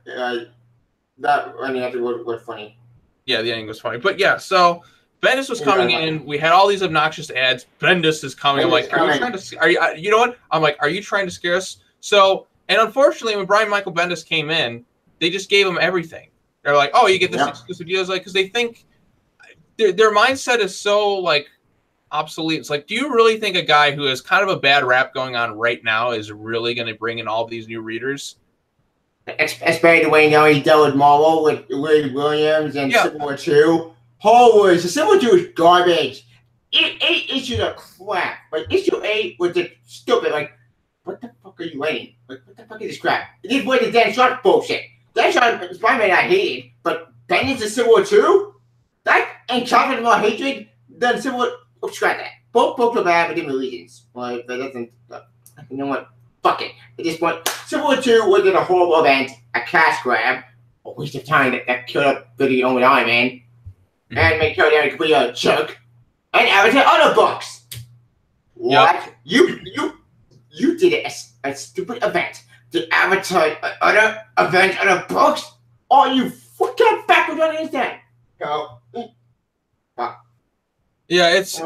That ending after was funny. Yeah, the ending was funny. But yeah, so Bendis was coming in. We had all these obnoxious ads. Bendis is coming. I'm like, are you trying to? Are you? You know what? I'm like, are you trying to scare us? So, and unfortunately, when Brian Michael Bendis came in, they just gave him everything. They're like, oh, you get this exclusive deal. It's like, because they think their mindset is so like obsolete. It's like, do you really think a guy who has kind of a bad rap going on right now is really going to bring in all of these new readers? Especially the way he dealt with Marvel with Willie Williams and Civil War 2. Holy, the Civil War 2 is garbage. 8 issues are crap. Like issue 8 was just stupid. Like, what the fuck are you writing? Like, what the fuck is this crap? This was the Dan Sharp bullshit. That's not Spider-Man I hated, but Bendis is Civil War 2? That ain't chopping more hatred than Civil War. Oh, scratch that. Both books are bad for different reasons. Like, that doesn't. You know what? Fuck it. At this point, Civil War 2 was a horrible event, a cash grab, a waste of time that killed up Billy Owen Iron Man, and made Carol Danvers completely a jerk, and Avatar other books. What? Yep. You did a stupid event. The Avatar other events, other books? Oh, you fucking backwards on Instagram. Go. Fuck. Yeah, it's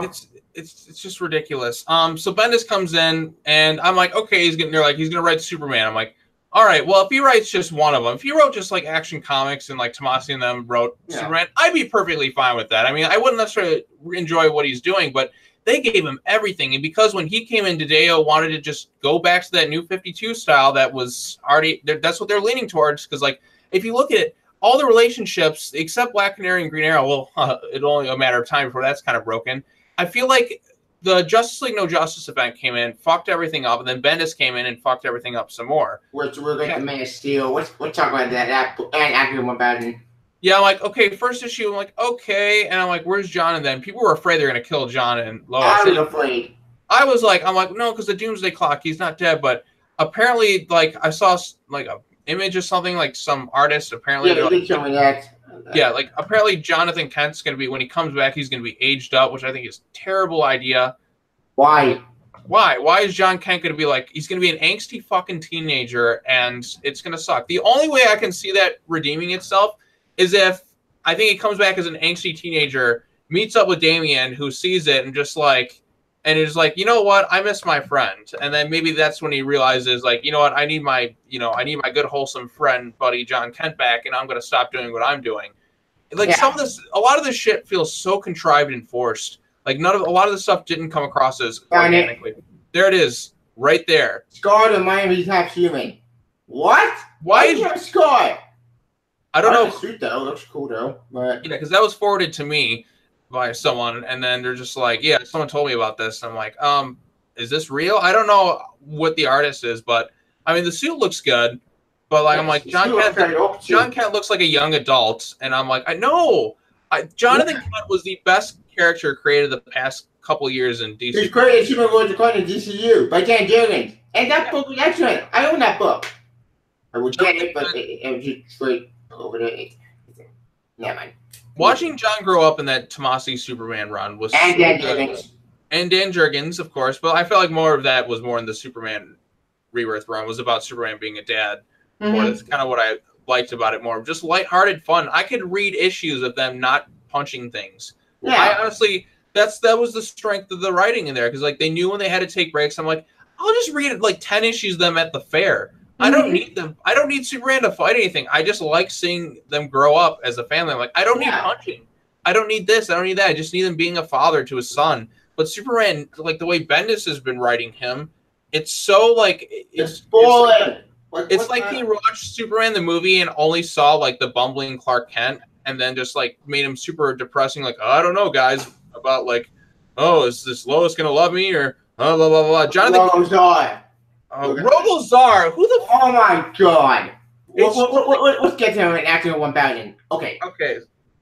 just ridiculous. So Bendis comes in, and I'm like, okay, they're like, he's gonna write Superman. I'm like, all right, well, if he writes just one of them, if he wrote just like Action Comics and like Tomasi and them wrote Superman, I'd be perfectly fine with that. I mean, I wouldn't necessarily enjoy what he's doing, but they gave him everything. And because when he came in, Didio wanted to just go back to that New 52 style that was already, that's what they're leaning towards. Because, like, if you look at it, all the relationships, except Black Canary and Green Arrow, well, it's only a matter of time before that's kind of broken. I feel like the Justice League No Justice event came in, fucked everything up, and then Bendis came in and fucked everything up some more. We're going to Man of Steel. Let's talk about that. And after one about it. Yeah, I'm like, okay, first issue, I'm like, okay. And I'm like, where's John? And then people were afraid they're going to kill John and Lois. I was afraid. I'm like, no, because the Doomsday Clock, he's not dead. But apparently, like, I saw, like, an image of something, like, some artist, apparently. Yeah, they did show me that. Yeah, like, apparently Jonathan Kent's going to be, when he comes back, he's going to be aged up, which I think is a terrible idea. Why? Why is John Kent going to be, like, he's going to be an angsty fucking teenager, and it's going to suck. The only way I can see that redeeming itself is if I think he comes back as an angsty teenager, meets up with Damian, who sees it and just like, and is like, you know what, I miss my friend, and then maybe that's when he realizes, like, you know what, I need my good wholesome friend buddy John Kent back, and I'm gonna stop doing what I'm doing. Like a lot of this shit feels so contrived and forced. Like a lot of the stuff didn't come across as organically. There it is, right there. Scar the Miami Top Human. What? Why is your Scar? I don't know. The suit though looks cool though, but yeah, because that was forwarded to me by someone, and then they're just like, "Yeah, someone told me about this." And I'm like, is this real? I don't know what the artist is, but I mean, the suit looks good. But like, I'm like, John Kent looks like a young adult, and I'm like, I know. Jonathan Kent was the best character created the past couple years in DC. He's created Superman according to DCU by Dan Diddo, and that book was excellent. I own that book. I would get it, but it was just straight over there. Never mind. Watching John grow up in that Tomasi Superman run was and Dan Jurgens. And Dan Jurgens, of course, but I felt like more of that was more in the Superman Rebirth run. Was about Superman being a dad. That's kind of what I liked about it more. Just lighthearted fun. I could read issues of them not punching things. Yeah. I honestly, that was the strength of the writing in there, because like they knew when they had to take breaks. I'm like, I'll just read like 10 issues of them at the fair. I don't need them. I don't need Superman to fight anything. I just like seeing them grow up as a family. I'm like, I don't need punching. I don't need this. I don't need that. I just need him being a father to his son. But Superman, like the way Bendis has been writing him, it's so like it's boring. It's like he watched Superman the movie and only saw like the bumbling Clark Kent, and then just like made him super depressing. Like, oh, I don't know, guys, about like, oh, is this Lois gonna love me or blah blah blah. Jonathan. Rogozar, who the? Oh my god! Let's get to him in Action 1000. Okay.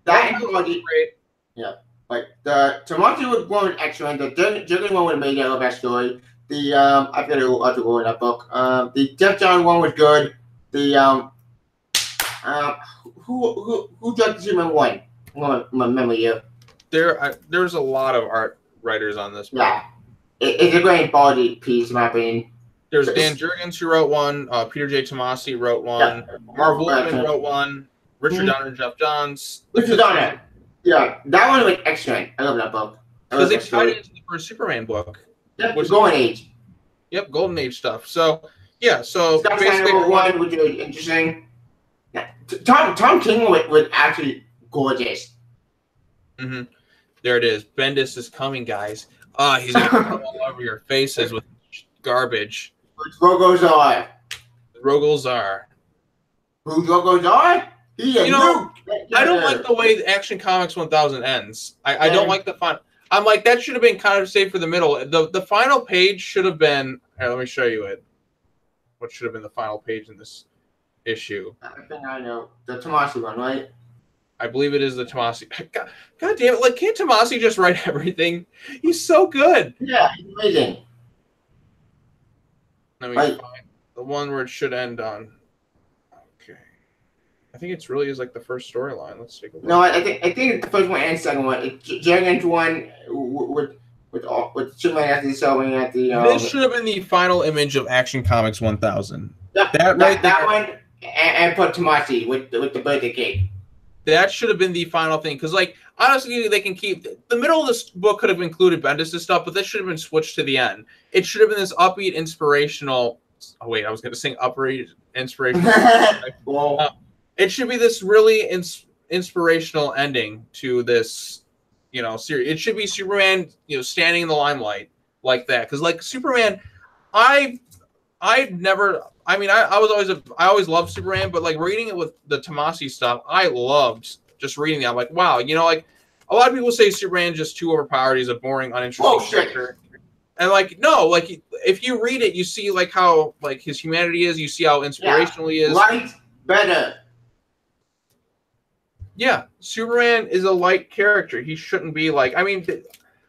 That great. Yeah, like the Tomasi was one excellent. The Jurgen one would have made a best story. The I forgot to go in that book. The Jeff John one was good. The who directed Superman 1? My memory here. There's a lot of art writers on this book. Yeah, it's a great quality piece in my opinion. There's Dan Jurgens who wrote one. Peter J. Tomasi wrote one. Marv Wolfman wrote one. Richard Donner and Jeff Johns. Richard Donner. Yeah, that one was excellent. I love that book. Because they tied it into the first Superman book. Yep, Golden Age. Yep, Golden Age stuff. So, yeah, so basically one which was interesting. Yeah. Tom King was actually gorgeous. There it is. Bendis is coming, guys. He's going to come all over your faces with garbage. Rogozar. Who's Rogozar? I don't like the way Action Comics 1000 ends. I don't like the fun. I'm like, that should have been kind of saved for the middle. The final page should have been. Here, let me show you it. What should have been the final page in this? issue. I think I know the Tomasi one, right? I believe it is the Tomasi. God damn it! Like, can't Tomasi just write everything? He's so good. Yeah, he's amazing. Let me find the one where it should end on. Okay, I think it's really is like the first storyline. Let's take a look. No, I think the first one and second one. It's Dragon's one with Superman after the showing at the. This should have been the final image of Action Comics 1000. That one and put Tomasi with the birthday cake. That should have been the final thing, because, like, honestly, they can keep the middle of this book could have included Bendis' stuff, but this should have been switched to the end. It should have been this upbeat, inspirational. Oh wait, I was going to sing upbeat, inspirational. It should be this really inspirational ending to this, series. It should be Superman, standing in the limelight like that, because, like, Superman, I always loved Superman, but, like, reading it with the Tomasi stuff, I loved just reading it. I'm like, wow, like, a lot of people say Superman's just too overpowered. He's a boring, uninteresting character. And, like, no, like, if you read it, you see, like, how, like, his humanity is. You see how inspirational he is. Light better. Yeah, Superman is a light character. He shouldn't be, like, I mean,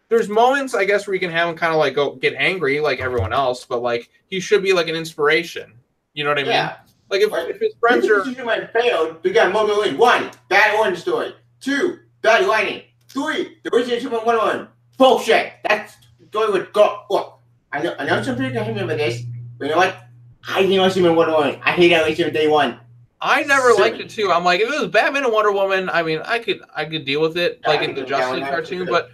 there's moments, I guess, where you can have him kind of, like, go get angry like everyone else, but, like, he should be, like, an inspiration. You know what I mean? Yeah. Like, if his friends are... Superman failed, we got Momo in. 1, bad origin story. 2, bad writing. 3, the original Superman 101. Bullshit. That's story with go. Look, I know some people can hate me with this, but you know what? I didn't like Superman 101. I hate that from day one. I never liked it too. I'm like, if it was Batman and Wonder Woman, I mean, I could deal with it, like in the Justice League cartoon, but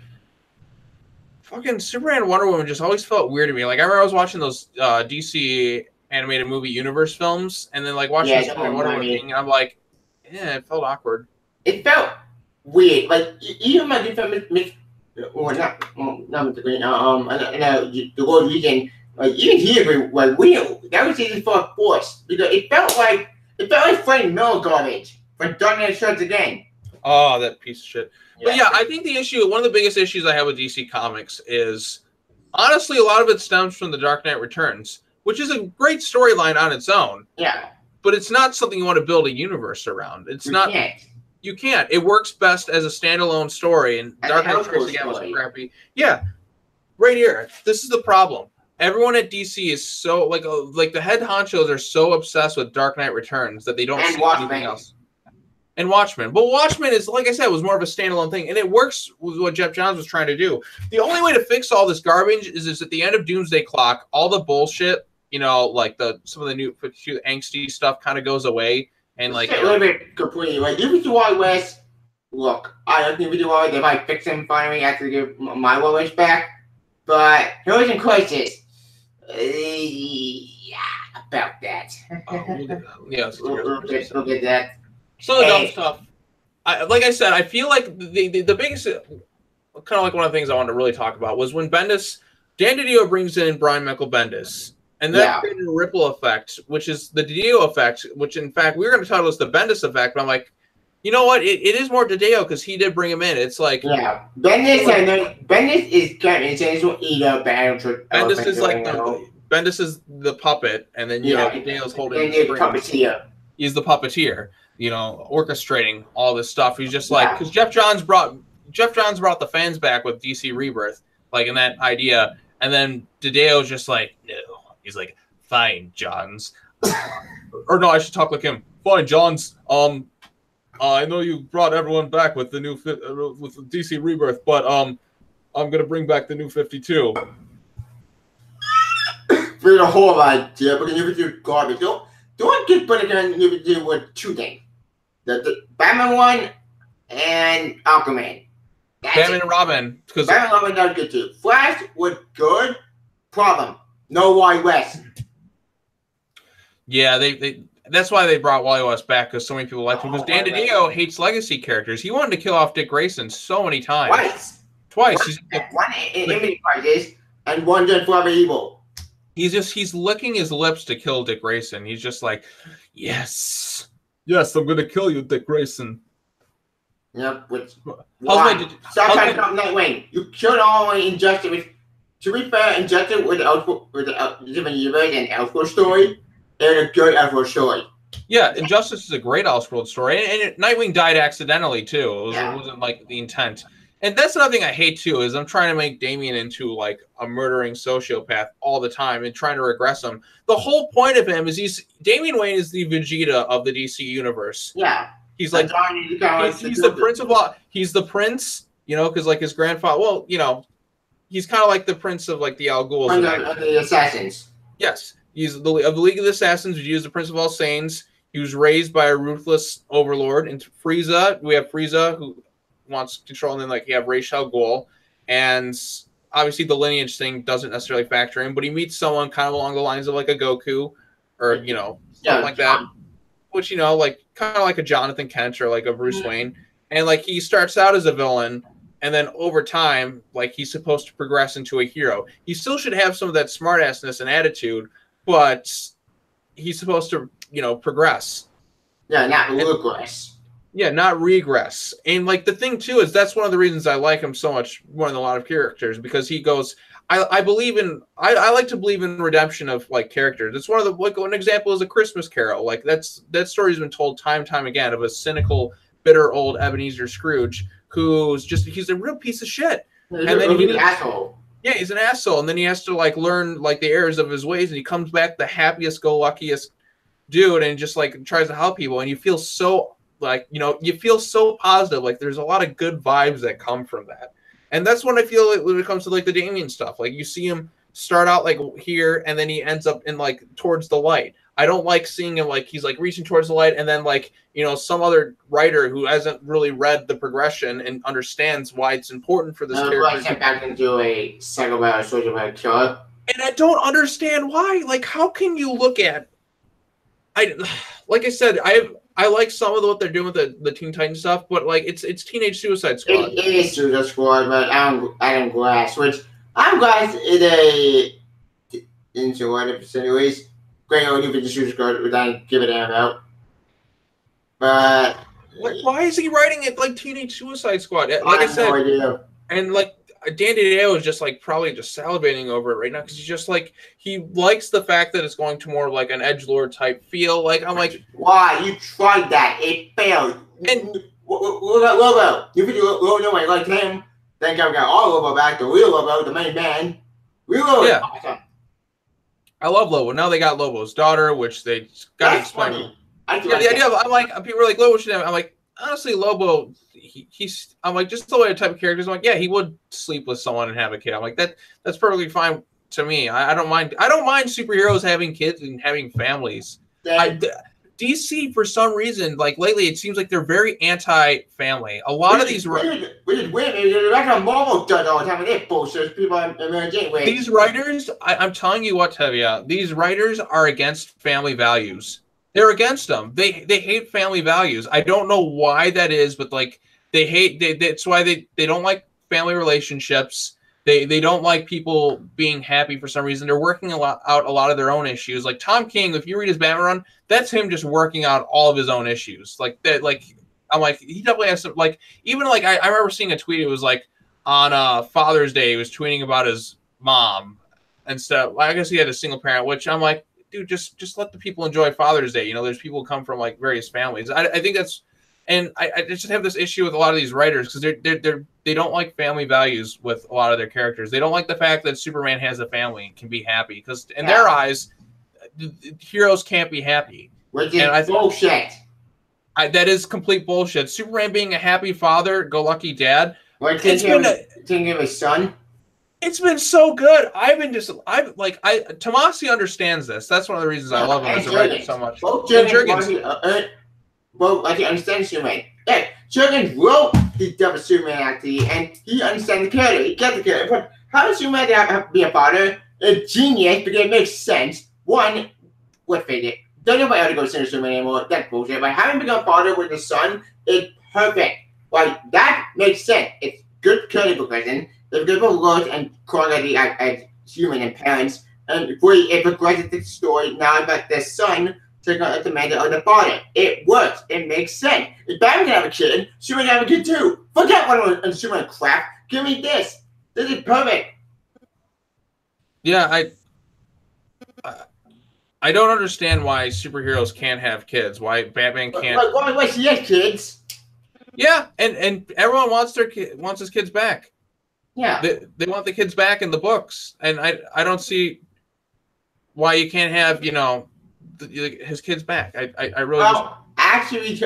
fucking Superman and Wonder Woman just always felt weird to me. Like, I remember I was watching those DC animated movie universe films, and then, like, watching Superman and Wonder Woman thing, and I'm like, yeah, it felt awkward. It felt weird. Like, even my good friend, not Mr. Green, the World Region, like, even here, like, that was even for force, because it felt like Frank Miller garbage for Dark Knight Returns again. Oh, that piece of shit. Yeah. But yeah, I think one of the biggest issues I have with DC Comics is, honestly, a lot of it stems from the Dark Knight Returns, which is a great storyline on its own. Yeah. But it's not something you want to build a universe around. You can't. It works best as a standalone story, and Dark Knight Returns again was crappy. Yeah. Right here. This is the problem. Everyone at DC is so, like the head honchos are so obsessed with Dark Knight Returns that they don't see anything else. And Watchmen. But Watchmen is, like I said, was more of a standalone thing. And it works with what Jeff Johns was trying to do. The only way to fix all this garbage is at the end of Doomsday Clock, all the bullshit, like some of the new angsty stuff kind of goes away. And, like, a little bit completely. Like, Didio Wild West, look, I don't think Didio Wild, they might fix him finally after they give my Wild West back. But Heroes in Crisis. Yeah, about that. We'll get that. Some of the dumb stuff. Like I said, I feel like the biggest, kind of like one of the things I wanted to really talk about was when Dan Diddo brings in Brian Michael Bendis, and that created a ripple effect, which is the Didio effect, which in fact we were going to title this the Bendis effect, but I'm like, you know what? It is more Didio because he did bring him in. It's like Bendis is kind of intentional eater. Bendis is like Bendis is the puppet, and then Didio's holding the puppeteer. He's the puppeteer, orchestrating all this stuff. He's just like, because Jeff Johns brought the fans back with DC Rebirth, like in that idea, and then Didio's just like, no. He's like, fine, Johns. Or no, I should talk like him. Fine, Johns. I know you brought everyone back with the new with DC Rebirth, but I'm gonna bring back the new 52. For the whole idea, but the new 52 garbage. Don't get put again new 52 with two things: the Batman one and Aquaman. Batman and Robin, because Batman and Robin not good too. Flash was good. Problem: no Wally West. Yeah, that's why they brought Wally West back, because so many people liked him. Because Dan Diddo hates legacy characters. He wanted to kill off Dick Grayson so many times. Twice. One in Infinity Crisis and one done Forever Evil. He's licking his lips to kill Dick Grayson. He's just like, yes, I'm gonna kill you, Dick Grayson. Yep. Sometimes Nightwing. You killed all Injustice. To be fair, Injustice with the different universe and Elseworld story. It's a good Elseworld story. Yeah, Injustice is a great Elseworld story, and Nightwing died accidentally too. It wasn't like the intent. And that's another thing I hate too is I'm trying to make Damian into like a murdering sociopath all the time and trying to regress him. The whole point of him is Damian Wayne is the Vegeta of the DC universe. Yeah, he's like he's the prince of all. He's the prince, you know, because like his grandfather. Well, you know, he's kind of like the prince of like the Al Ghuls. The assassins. Yes, he's of the League of the Assassins. He is the prince of all Saiyans. He was raised by a ruthless overlord. And Frieza, we have Frieza who wants control, and then like you have Ra's al Ghul, and obviously the lineage thing doesn't necessarily factor in, but he meets someone kind of along the lines of like a Goku, or you know, something like that, which you know, like kind of like a Jonathan Kent or like a Bruce Wayne, and like he starts out as a villain, and then over time, like he's supposed to progress into a hero. He still should have some of that smartassness and attitude, but he's supposed to, you know, progress. Yeah, not regress. Yeah, not regress. And like the thing too is that's one of the reasons I like him so much more than a lot of characters, because he goes, I believe in I like to believe in redemption of like characters. It's one of the like an example is A Christmas Carol. Like that story's been told time and time again of a cynical, bitter old Ebenezer Scrooge who's just he's a real piece of shit. And then he's an asshole. Yeah, he's an asshole, and then he has to like learn like the errors of his ways, and he comes back the happiest go luckiest dude and just like tries to help people, and you feel so like, you know, you feel so positive. Like there's a lot of good vibes that come from that. And that's what I feel like when it comes to like the Damian stuff. Like you see him start out like here and then he ends up in like towards the light. I don't like seeing him like he's like reaching towards the light and then like, you know, some other writer who hasn't really read the progression and understands why it's important for this character. Like him back into a psychopath, sociopath killer. And I don't understand why. Like, how can you look at like I said, I like some of what they're doing with the Teen Titans stuff, but like it's Teenage Suicide Squad. It is Suicide Squad, but Adam Glass, which Adam Glass is a into what anyways. Great old new Suicide Squad, which I give it an out. But like, why is he writing it like Teenage Suicide Squad? Like I said, no idea. And like Dan Diddo is just like probably just salivating over it right now because he's just like he likes the fact that it's going to more like an edgelord type feel. Like I'm like, why you tried that? It failed. And look at Lobo. You think Lobo nobody liked him? Then got all Lobo back. The real Lobo, the main man. Real Lobo. Yeah. Awesome. I love Lobo. Now they got Lobo's daughter, which they got to explain. Funny. Yeah, the idea of I'm like people are like Lobo should have. I'm like honestly Lobo. He's I'm like just the way the type of characters. I'm like yeah he would sleep with someone and have a kid. I'm like that's perfectly fine to me. I don't mind. I don't mind superheroes having kids and having families. DC for some reason like lately it seems like they're very anti-family. A lot of these women like how Marvel does all the time. They're bullshit. People are these writers. I'm telling you what, Tevia. These writers are against family values. They're against them. They hate family values. I don't know why that is, but like they hate. That's why they don't like family relationships. They don't like people being happy for some reason. They're working out a lot of their own issues. Like Tom King, if you read his Batman run, that's him just working out all of his own issues. Like that. Like I'm like he definitely has some. Like even like I remember seeing a tweet. It was like on Father's Day. He was tweeting about his mom and stuff. I guess he had a single parent, which I'm like. Dude, just let the people enjoy Father's Day. You know, there's people who come from like various families. I think that's, and I just have this issue with a lot of these writers because they don't like family values with a lot of their characters. They don't like the fact that Superman has a family and can be happy because in their eyes, heroes can't be happy. Which is bullshit. That is complete bullshit. Superman being a happy father, go lucky dad. Like thinking of his son. It's been so good. Tomasi understands this. That's one of the reasons I love him as a writer so much. Both Jurgens. Well, I can understand Superman. Yeah, Jurgens wrote the double Superman actually, and he understands the character. He gets the character. But how does Superman have to be a father? A genius, because it makes sense. One, let's face it, don't nobody have to go to Superman anymore. That's bullshit. But having become a father with his son is perfect. Like, that makes sense. It's good character progression. If they both look and quality as human and parents, and it progresses the story now about their son taking on the man of the father. It works. It makes sense. If Batman can have a kid, Superman can have a kid too. Forget Wonder and Superman crap. Give me this. This is perfect. Yeah, I don't understand why superheroes can't have kids. Why Batman can't? Why she has kids? Yeah, and everyone wants his kids back. Yeah, they want the kids back in the books, and I don't see why you can't have his kids back. I really actually,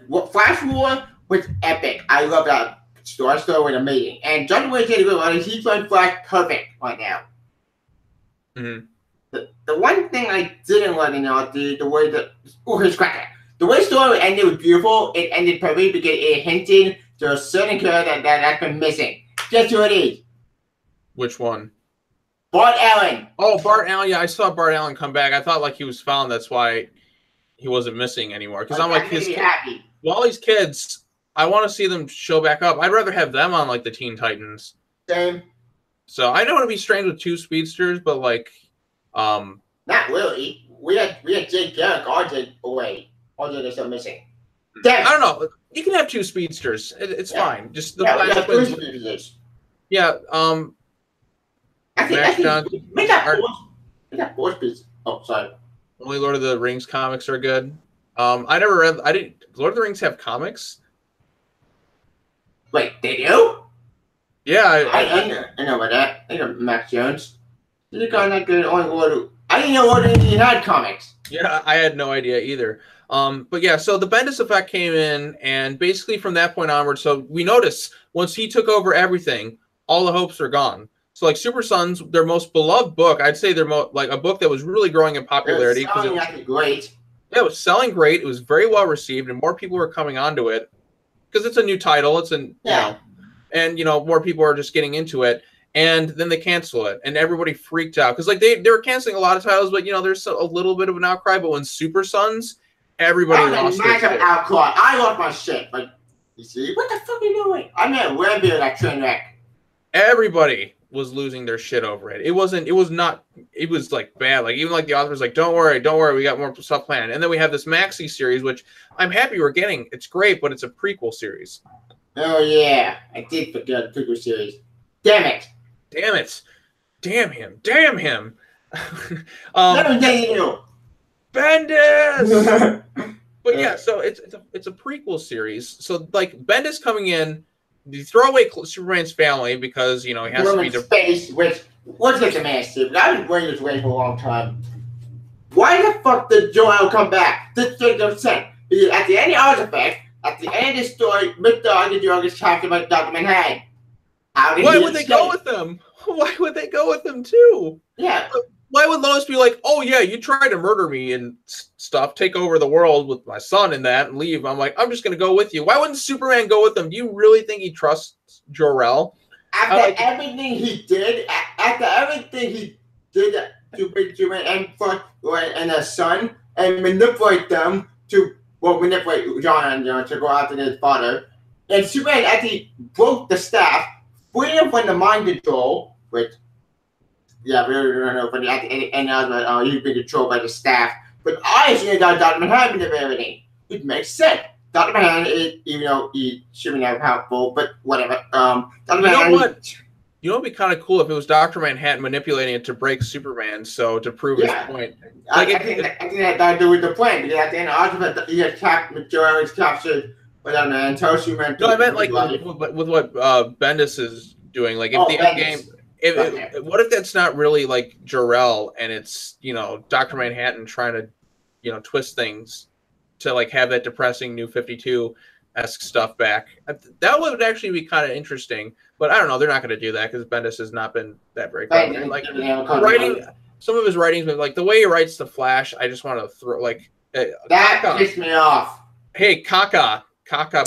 what Flash War was epic. I love that story was amazing, and John Wayne did a good one. He's playing Flash perfect right now. Mm-hmm. The one thing I didn't like the way that his cracker. The way the story ended was beautiful. It ended perfectly because it hinted to a certain character that's been missing. Guess who it is? Which one? Bart Allen. Oh, Bart Allen. Yeah, I saw Bart Allen come back. I thought he was found. That's why he wasn't missing anymore. Because I'm like, all these kids, I want to see them show back up. I'd rather have them on the Teen Titans. Same. So I don't want to be strange with 2 speedsters, but not really. We had Jake Garrick, RJ away. RJ is still missing. Damn. I don't know. You can have 2 speedsters. It's fine. Just the Flash. Yeah. I think make that 4 speeds. Oh, sorry. Only Lord of the Rings comics are good. I never read. I didn't. Lord of the Rings have comics? Wait, they do? Yeah, I know about that. I know Max Jones. He's a guy that good. I didn't know Lord of the Rings had comics. Yeah, I had no idea either. But yeah, so the Bendis effect came in, and basically from that point onward, so we notice once he took over everything, all the hopes are gone. So Super Sons, their most beloved book, I'd say they're a book that was really growing in popularity. It was great. Yeah, it was selling great. It was very well received, and more people were coming onto it because it's a new title. It's more people are just getting into it. And then they cancel it, and everybody freaked out because they were canceling a lot of titles, but there's a little bit of an outcry. But when Super Sons, everybody lost their shit. Outcry. I lost my shit. You see, what the fuck are you doing? I mean, we're being that train wreck. Everybody was losing their shit over it. It was bad. Even the author's don't worry, we got more stuff planned. And then we have this Maxi series, which I'm happy we're getting. It's great, but it's a prequel series. Oh yeah, I did forget the prequel series. Damn it. Damn him. Bendis. But yeah, so it's a prequel series. So Bendis coming in, you throw away Superman's family because he has to be space. Which let's get the man, Steve. I've been waiting this way for a long time. Why the fuck did Jor-El come back? This makes no sense. Because at the end of Artifact, at the end of the story, Mr. Didio gets captured by Dr. Manhattan. Why would they go with them? Why would they go with them too? Yeah. Why would Lois be oh yeah, you tried to murder me and stuff, take over the world with my son and that, and leave? I'm I'm just gonna go with you. Why wouldn't Superman go with them? Do you really think he trusts Jor-El? After everything he did to bring Superman and his son and manipulate them manipulate John to go after his father, and Superman actually broke the staff, freed him from the mind control, which. Yeah, we don't know, but at the end of it, he's been controlled by the staff. But I assume that Dr. Manhattan did everything. It makes sense. Dr. Manhattan is, even though he shouldn't have powerful, but whatever. Dr. Manhattan. What? It'd be kind of cool if it was Dr. Manhattan manipulating it to break Superman, so to prove his point. I think that had to do with the plan, because at the end of Ultimate, he had Jor-El captured and tell Superman. No, I meant with what Bendis is doing. If the end game. What if that's not really Jor-El and it's Dr. Manhattan trying to twist things to have that depressing New 52-esque stuff back? That would actually be kind of interesting, but I don't know. They're not going to do that because Bendis has not been that very good. Writing some of his writings, but the way he writes the Flash, I just want to throw that pissed me off. Hey, caca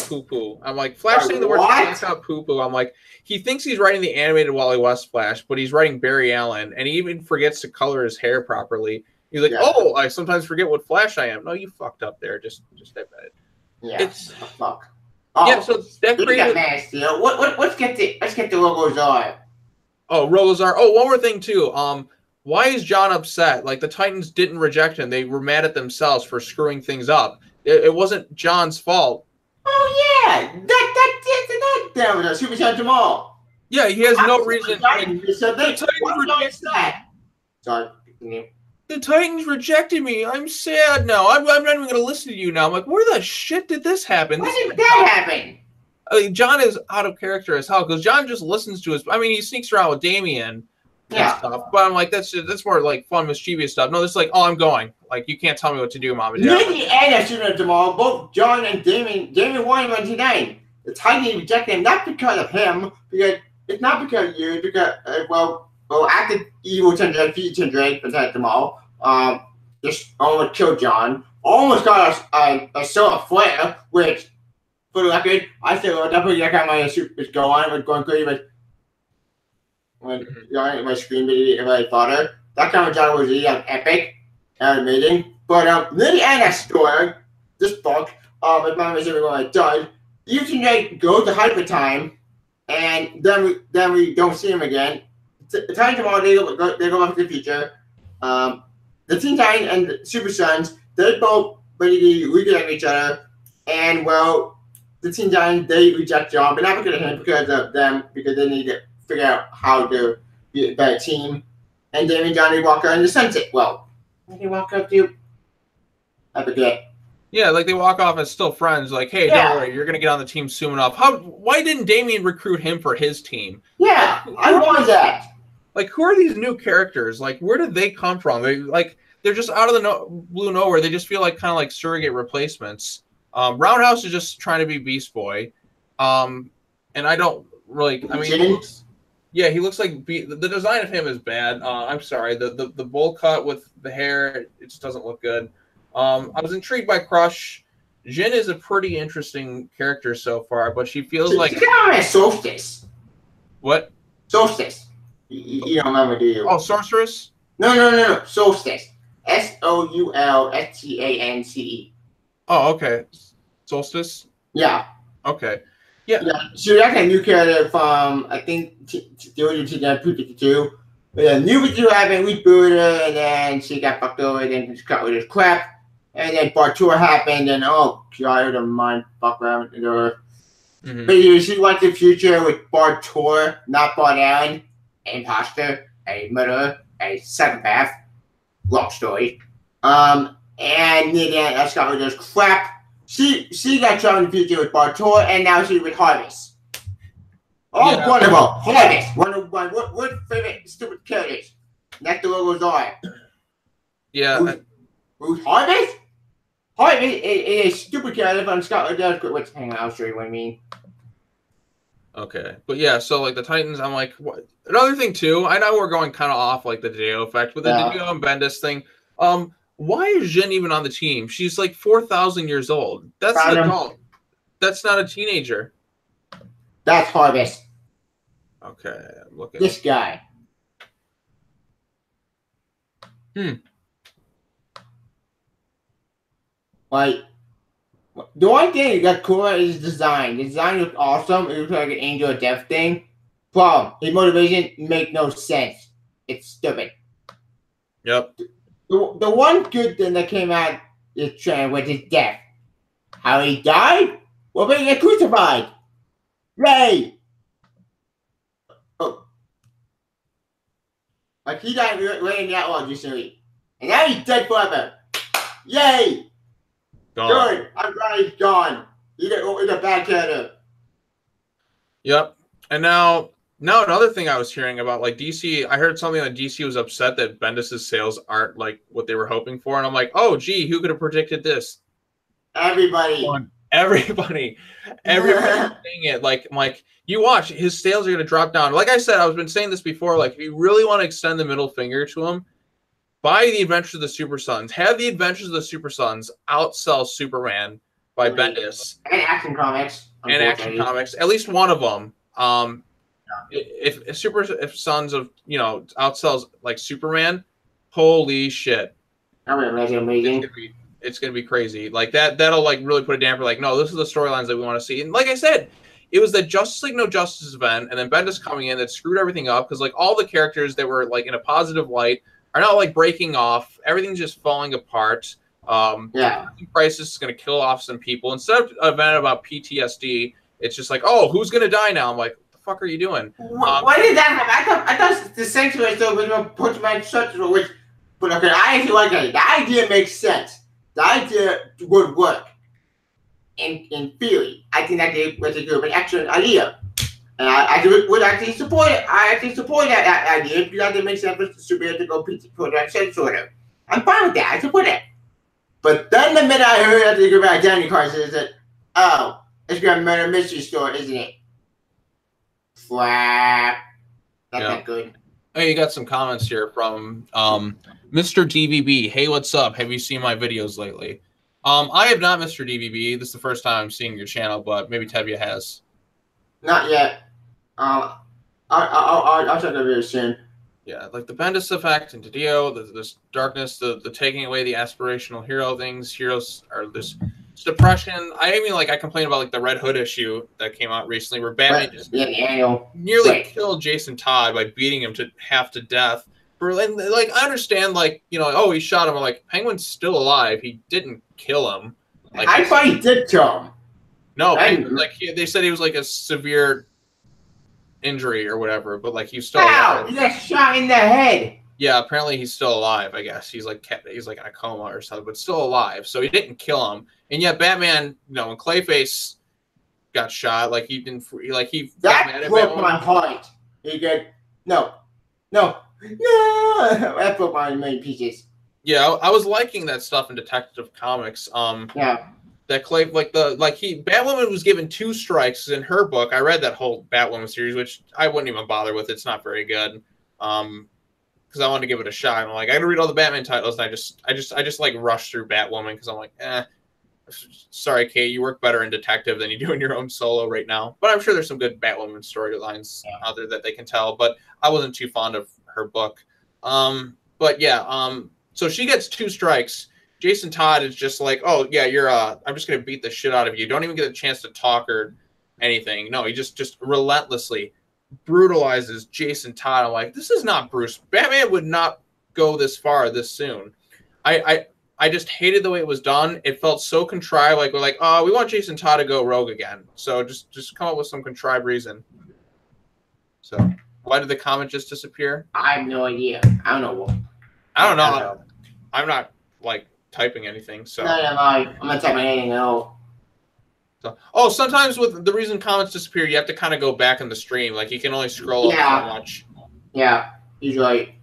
poo poo. I'm Flash saying the word caca poo poo. I'm he thinks he's writing the animated Wally West Flash, but he's writing Barry Allen, and he even forgets to color his hair properly. He's oh, I sometimes forget what Flash I am. No, you fucked up there. Just admit it. Yeah, it's fuck. Oh, yeah, so that created. Let's get the Rogozar. Oh, Rogozar. Oh, one more thing too. Why is John upset? The Titans didn't reject him; they were mad at themselves for screwing things up. It wasn't John's fault. Oh yeah, that was a Super Saiyan Jamal. Yeah, he has no reason. Sorry. Yeah. The Titans rejected me. I'm sad now. I'm not even going to listen to you now. I'm like, where the shit did this happen? When did that happen? John is out of character as hell because John just listens to his. I mean, he sneaks around with Damien and stuff, but I'm like, that's more like fun, mischievous stuff. No, this is like, oh, I'm going. Like, you can't tell me what to do, Mom and Dad. Near the end of Super Tomorrow, both John and Damien won 1-9. The Titans rejected him not because of him, because it's not because of you, it's because well, after evil Tundra, Feed Tundra, protect them all. Just almost killed John. Almost got a solar flare, which, for the record, I still definitely like how my super go on. Was going crazy, but when my screen video, my father, that kind of John was really epic and amazing. But near the end of that story, this book, if my memory is done, you can go to Hyper Time, and then we don't see him again. The Titans tomorrow they go back to the future. The Teen Titans and the Super Sons, they both basically reconnect each other, and well, the Teen Titans they reject John, but not because of him, because of them, because they need to figure out how to be a better team. And Damien and Johnny walk out in the sunset. Well, they walk up to, I forget. Yeah, like they walk off as still friends. Like, hey, don't worry, you're gonna get on the team soon enough. Why didn't Damien recruit him for his team? Yeah, I want that. Like, who are these new characters? Like, where did they come from? They're just out of the blue nowhere. They just feel like kind of like surrogate replacements. Roundhouse is just trying to be Beast Boy, and I don't really. I mean, he looks like the design of him is bad. I'm sorry, the bowl cut with the hair, it just doesn't look good. I was intrigued by Crush. Jin is a pretty interesting character so far, but she feels like she's kind of a Solstice. What? Solstice. You don't remember, do you? Oh, Sorceress? No. Solstice. SOULSTANCE. Oh, okay. Solstice? Yeah. Okay. Yeah. So that's a new character from, I think, Didio 252. But the new 52 happened, rebooted her, and then she got fucked over, and then she got rid of crap. And then part 2 happened, and oh, God, the mind fuck around with her. Mm-hmm. But she went to the future with Bart Tor, not Bart Allen, an imposter, a murderer, a psychopath. Long story. And then that's got rid of this crap. She got trapped in the future with Bart Tor, and now she's with Harvest. Oh, yeah. Wonderful. Harvest. What favorite stupid characters? That's the logos are. Yeah. Who's Harvest? Harvest is a stupid character from Scotland. What's hang on, I'll show you what I mean. Okay, but yeah, so like the Titans, I'm like, what? Another thing too. I know we're going kind of off like the Didio effect, but the Didio and Bendis thing. Why is Jin even on the team? She's like 4,000 years old. That's an adult. That's not a teenager. That's Harvest. Okay, I'm looking. This guy. Like, the one thing that got cooler is his design. The design looks awesome. It looks like an Angel of Death thing. Problem, his motivation make no sense. It's stupid. Yep. The one good thing that came out is trend was his death. How he died? Well, being get crucified. Yay! Oh. Like he died right in the outlaw recently. And now he's dead forever. Yay! Gone. Good. I'm glad he's gone. He's a bad character. Yep. And now another thing I was hearing about, like DC, I heard something like DC was upset that Bendis' sales aren't like what they were hoping for. And I'm like, oh, gee, who could have predicted this? Everybody saying it. Like you watch, his sales are going to drop down. Like I said, I've been saying this before. Like, if you really want to extend the middle finger to him, buy the Adventures of the Super Sons. Have the Adventures of the Super Sons outsell Superman by Bendis. And Action Comics. At least one of them. If Sons of outsells like Superman, holy shit! Amazing. It's gonna be crazy. Like that'll like really put a damper. Like, no, this is the storylines that we want to see. And like I said, it was the Justice League No Justice event, and then Bendis coming in that screwed everything up because like all the characters that were like in a positive light are now like breaking off. Everything's just falling apart. Crisis is gonna kill off some people. Instead of an event about PTSD, it's just like, oh, who's gonna die now? I'm like, what the fuck are you doing? Why did that happen? I thought the Sanctuary still was a bunch of man which But okay, I actually like that. The idea makes sense. The idea would work. In theory, I think that was a good, an excellent idea. And I would actually support it. I actually support that idea because I think it makes sense for the superhero to go put that sense sort of. I'm fine with that. I support it. But then the minute I heard that they go back identity cards, is that, oh, it's gonna murder mystery store, isn't it? Crap. That's not good. Hey, you got some comments here from Mr. DVB. Hey, what's up? Have you seen my videos lately? I have not, Mr. DVB. This is the first time I'm seeing your channel, but maybe Tevye has. Not yet. I'll check that video soon. Yeah, like the Bendis effect and Didio, this darkness, the taking away the aspirational hero things. Heroes are this depression. I complained about like the Red Hood issue that came out recently where Batman just nearly killed Jason Todd by beating him to half to death. Like I understand, like, you know, oh, he shot him. I'm like, Penguin's still alive. He didn't kill him. Like, I thought he did kill him. No, they said he was like a severe injury or whatever, but like he's still alive. He got shot in the head. Yeah, apparently he's still alive. I guess he's like in a coma or something, but still alive. So he didn't kill him. And yet Batman, you know, when Clayface got shot, like he didn't, like he that broke my heart. He got no. That broke my million pieces. Yeah, I was liking that stuff in Detective Comics. Yeah. That Batwoman was given 2 strikes in her book. I read that whole Batwoman series, which I wouldn't even bother with. It's not very good. Because I wanted to give it a shot. I'm like, I gotta read all the Batman titles, and I just like rush through Batwoman because I'm like, sorry, Kate, you work better in Detective than you do in your own solo right now. But I'm sure there's some good Batwoman storylines out there that they can tell. But I wasn't too fond of her book. But yeah, so she gets 2 strikes. Jason Todd is just like, oh yeah, you're I'm just gonna beat the shit out of you. Don't even get a chance to talk or anything. No, he just relentlessly brutalizes Jason Todd. I'm like, this is not Bruce. Batman would not go this far this soon. I just hated the way it was done. It felt so contrived. Like we're like, oh, we want Jason Todd to go rogue again. So just come up with some contrived reason. So why did the comment just disappear? I have no idea. I don't know. I'm not like typing anything. So I'm not typing anything at all. So, sometimes with the reason comments disappear, you have to kind of go back in the stream. Like you can only scroll up so much. Yeah, usually.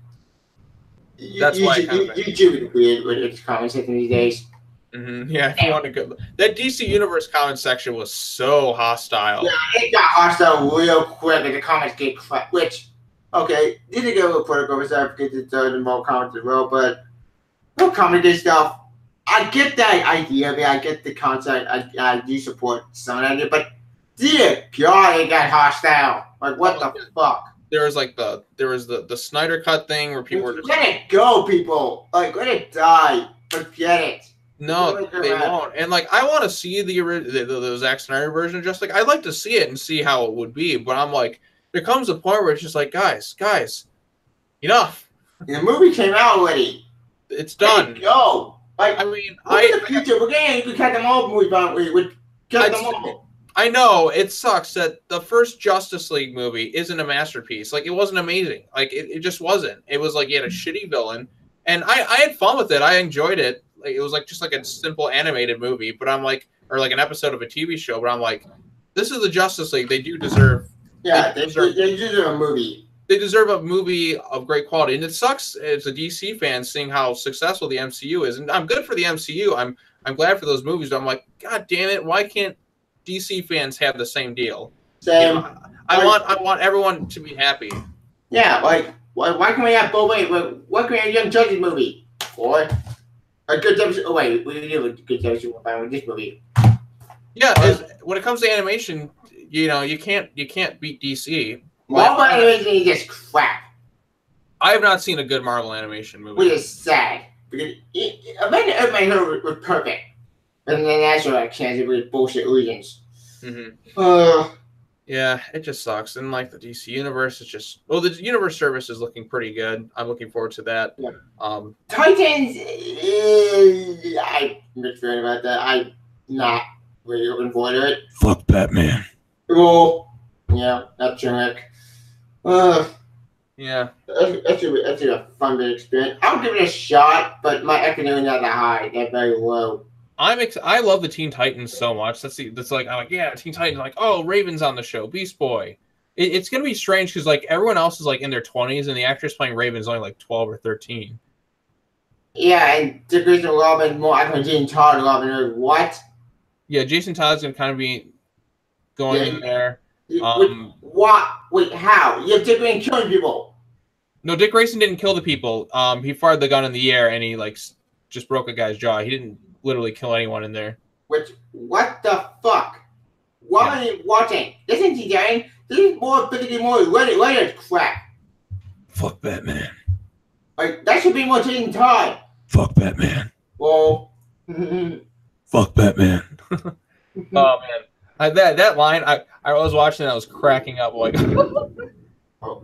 That's why YouTube is weird with its comment section these days. Yeah, if you want to go, that DC Universe comment section was so hostile. Yeah, it got hostile real quick, and the comments get crap. Which, okay, didn't get a little political, so I forget to the more comments as well. But no commented stuff. I get that idea. I mean, I get the concept. I do support some idea, but dear God, it got hostile. Like what the fuck? There was the Snyder Cut thing where people were just let it go, people. Like let it die. Forget it. No, they won't. And like I want to see the Zack Snyder version. Just like I'd like to see it and see how it would be. But I'm like, there comes a point where it's just like, guys, enough. The movie came out already. It's done. Let it go. Like, I mean, in the future, we're getting to cut them all movie, but we would cut them all. I know it sucks that the first Justice League movie isn't a masterpiece. Like, it wasn't amazing. Like, it just wasn't. It was like you had a shitty villain, and I had fun with it. I enjoyed it. Like, it was like just like a simple animated movie. But I'm like, or like an episode of a TV show. But I'm like, this is the Justice League. They do deserve. Yeah, they deserve a movie. They deserve a movie of great quality, and it sucks as a DC fan seeing how successful the MCU is. And I'm good for the MCU. I'm glad for those movies. But I'm like, God damn it! Why can't DC fans have the same deal? Same. You know, I want everyone to be happy. Yeah, like why can we have both ways? Why can we have a Young Justice movie or a good episode? Oh wait, we do a good episode with this movie. Yeah, when it comes to animation, you know, you can't beat DC. Marvel animation is just crap. I have not seen a good Marvel animation movie. Which is sad. Because everybody heard it was perfect. And then that's what I can't do with bullshit illusions. Yeah, it just sucks. And like the DC universe is just the universe service is looking pretty good. I'm looking forward to that. Yeah. Titans, I'm not feeling about that. I'm not really looking forward to it. Fuck Batman. Oh, yeah, that's generic. Yeah. That's a fun bit experience. I'll give it a shot, but my economy not that high. They're very low. I love the Teen Titans so much. That's like I'm like, yeah, Teen Titans. Like, oh, Raven's on the show, Beast Boy. It's gonna be strange because like everyone else is like in their 20s, and the actress playing Raven is only like 12 or 13. Yeah, and Dick Grayson a little bit more. I can Gene Todd a little bit. What? Yeah, Jason Todd's gonna kind of be going in there. What? Wait, how? You have Dick Grayson killing people. No, Dick Grayson didn't kill the people. He fired the gun in the air and he like just broke a guy's jaw. He didn't literally kill anyone in there. What the fuck? Why are you watching? This isn't DJing. This is more basically more Reddit crap. Fuck Batman. Like that should be more Jason Todd. Fuck Batman. Well. Fuck Batman. Oh man, that line I was watching and I was cracking up like. Oh.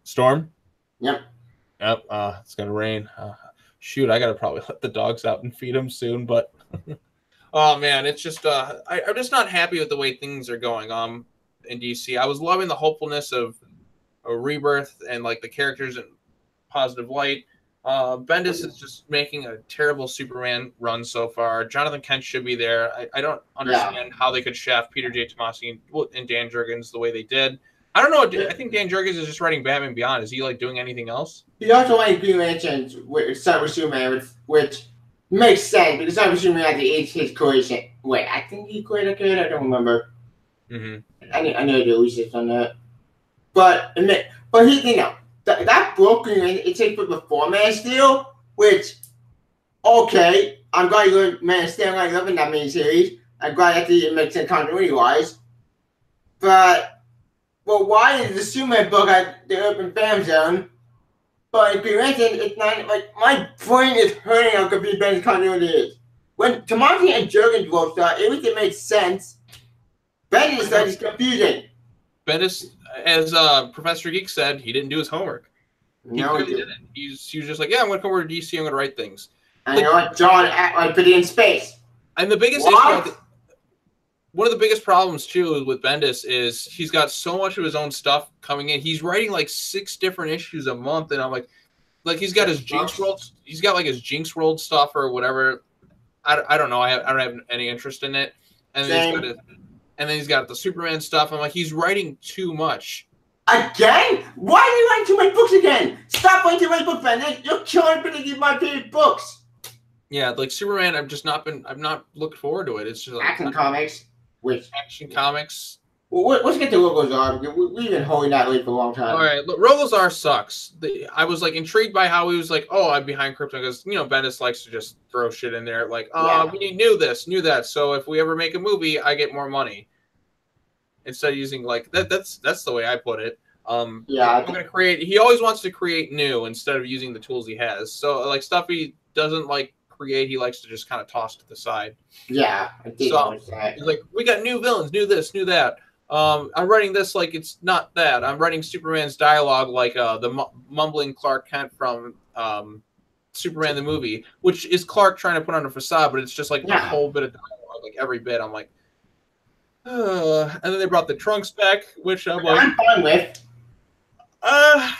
Storm. Yep. Yep. It's gonna rain. Shoot, I gotta probably let the dogs out and feed them soon. But oh man, it's just I'm just not happy with the way things are going in DC. I was loving the hopefulness of a rebirth and like the characters in positive light. Bendis is just making a terrible Superman run so far. Jonathan Kent should be there. I don't understand how they could shaft Peter J. Tomasi and Dan Jurgens the way they did. I don't know. I think Dan Jurgens is just writing Batman Beyond. Is he like doing anything else? He also writes Green Lantern with Cyber Superman, which makes sense because Cyber Superman had to age his creation. Wait, I think he created a I don't remember. Mm-hmm. I know the research on that. But here's the thing that broken it takes with the 4-Man Steel, which okay, I'm glad you learned Man of Steel like loving that miniseries. I'm glad that it makes sense continuity wise. But why is the Superman book at the Urban Fan Zone? But in Green Lantern, it's not like my brain is hurting how confused Ben's continuity is. When Tomasi and Jurgens wrote that, everything makes sense. Ben is that is confusing. Bendis, as Professor Geek said, he didn't do his homework. He really didn't. He was just like, yeah, I'm going to come over to DC. I'm going to write things. I know what John put it in space. And the biggest issue, one of the biggest problems too with Bendis is he's got so much of his own stuff coming in. He's writing like 6 different issues a month, and I'm like he's got his Jinx World. He's got like his Jinx World stuff or whatever. I don't know. I don't have any interest in it. And then he's got the Superman stuff. I'm like, he's writing too much. Again? Why are you writing too many books again? Stop writing too many books, Ben. You're killing me to my favorite books. Yeah, like Superman, I've not looked forward to it. It's just like Action Comics. Action Comics. Well, let's get to Rogozar because we've been holding that lead for a long time. All right, look, Rogozar sucks. I was like intrigued by how he was like, oh, I'm behind Krypton because Bendis likes to just throw shit in there like, we need new this, new that. So if we ever make a movie, I get more money. Instead of using like that's the way I put it. I'm gonna create. He always wants to create new instead of using the tools he has. So like stuff he doesn't like create, he likes to just kind of toss to the side. Yeah, I did notice that. He's like, we got new villains, new this, new that. I'm writing this like it's not that. I'm writing Superman's dialogue like the mumbling Clark Kent from Superman the movie, which is Clark trying to put on a facade, but it's just like a whole bit of dialogue, like every bit. I'm like, and then they brought the Trunks back, which I'm like, I'm fine with. I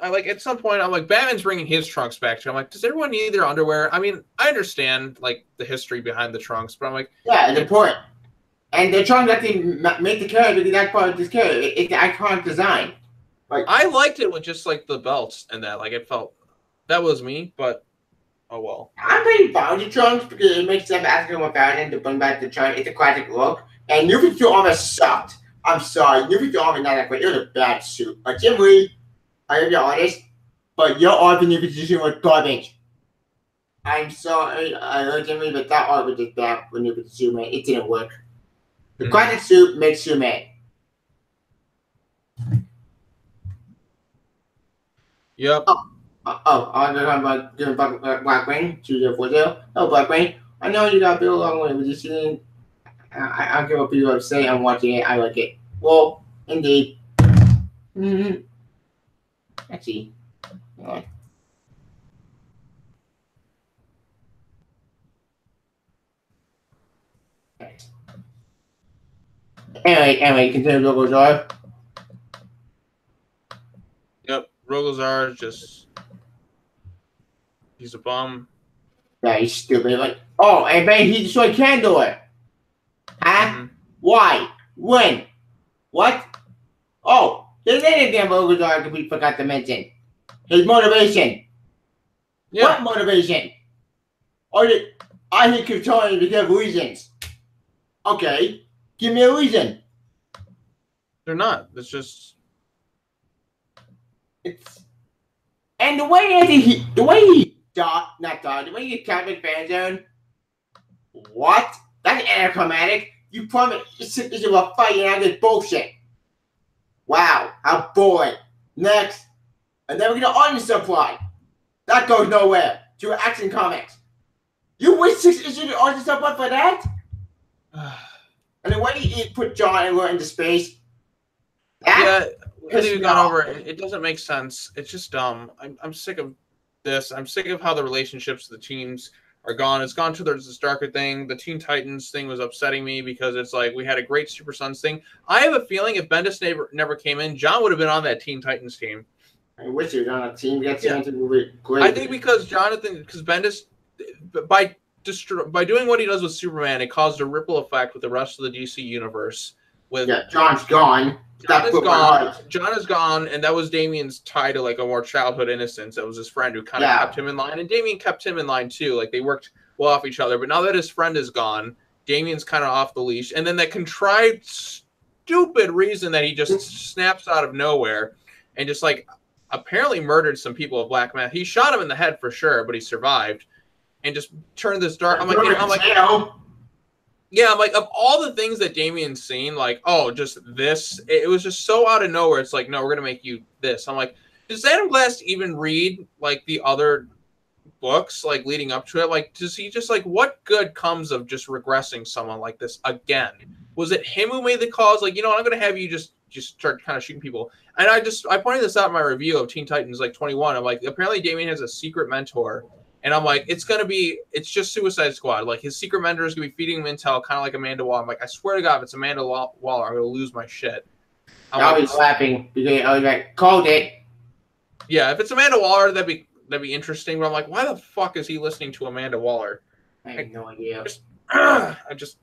like at some point I'm like, Batman's bringing his Trunks back too. I'm like, does everyone need their underwear? I mean, I understand like the history behind the Trunks, but I'm like, yeah, it's important. And they're trying to actually make the character the that part of this character. It's the iconic design. Like I liked it with just like the belts and that. Like it felt that was me, but oh well. I'm pretty proud of Trunks because it makes them asking what Batman to bring back the Trunks. It's a classic look. And New 52 Armor sucked. I'm sorry, New 52 Armor not that great. It was a bad suit. But Jim Lee, I am your artist, but your art for New 52 was garbage. I'm sorry, I love Jim Lee, but that art was just bad for New 52, man. It didn't work. The classic suit makes you mad. Yep. I'm going to Black Rain, 2040. Oh, Black Rain, I know you got Bill along with it, but you see, I don't care what people have to say. I'm watching it. I like it. Well, indeed. Actually, Anyway, continue to go drive. Rogozar just he's a bum. Yeah, he's stupid. Like, oh, and man, he destroyed Candor. Huh? Why? When? What? Oh, there's anything Rogozar we forgot to mention. His motivation. Yeah. What motivation? Or did I hate Kryptonian to give reasons? Okay, give me a reason. They're not. It's just It's and the way he the way he Captain Fan Zone. What? That's anticlimactic. You promised it's about fighting out this bullshit. Wow, how boring. Next. And then we get an audience supply. That goes nowhere. To Action Comics. You waste 6 issues of audience supply for that? And the way he put John and Laura into space. Yeah, we've gone over it. It doesn't make sense. It's just dumb. I'm sick of this. I'm sick of how the relationships of the teams are gone. It's gone to this darker thing. The Teen Titans thing was upsetting me because it's like we had a great Super Sons thing. I have a feeling if Bendis never came in, John would have been on that Teen Titans team. I wish he was on a team. That's great. I think because Bendis, by doing what he does with Superman, it caused a ripple effect with the rest of the DC universe. John's gone. John is gone, and that was Damian's tie to like a more childhood innocence. That was his friend who kind of kept him in line, and Damian kept him in line too. Like they worked well off each other. But now that his friend is gone, Damian's kind of off the leash. And then that contrived, stupid reason that he just snaps out of nowhere and just like apparently murdered some people of black mass. He shot him in the head for sure, but he survived and just turned this dark. I'm like, of all the things that Damian's seen, like, oh, just this, it was just so out of nowhere. It's like, no, we're gonna make you this. I'm like, does Adam Glass even read like the other books like leading up to it? Like, does he just like what good comes of just regressing someone like this again? Was it him who made the calls? Like, I'm gonna have you just start kind of shooting people. And I pointed this out in my review of Teen Titans like 21. I'm like, apparently Damian has a secret mentor. And I'm like, it's just Suicide Squad. Like, his secret mentor is going to be feeding him intel, kind of like Amanda Waller. I'm like, I swear to God, if it's Amanda Waller, I'm going to lose my shit. I'll be clapping because I was like, called it. Yeah, if it's Amanda Waller, that'd be interesting. But I'm like, why the fuck is he listening to Amanda Waller? I have no idea. At least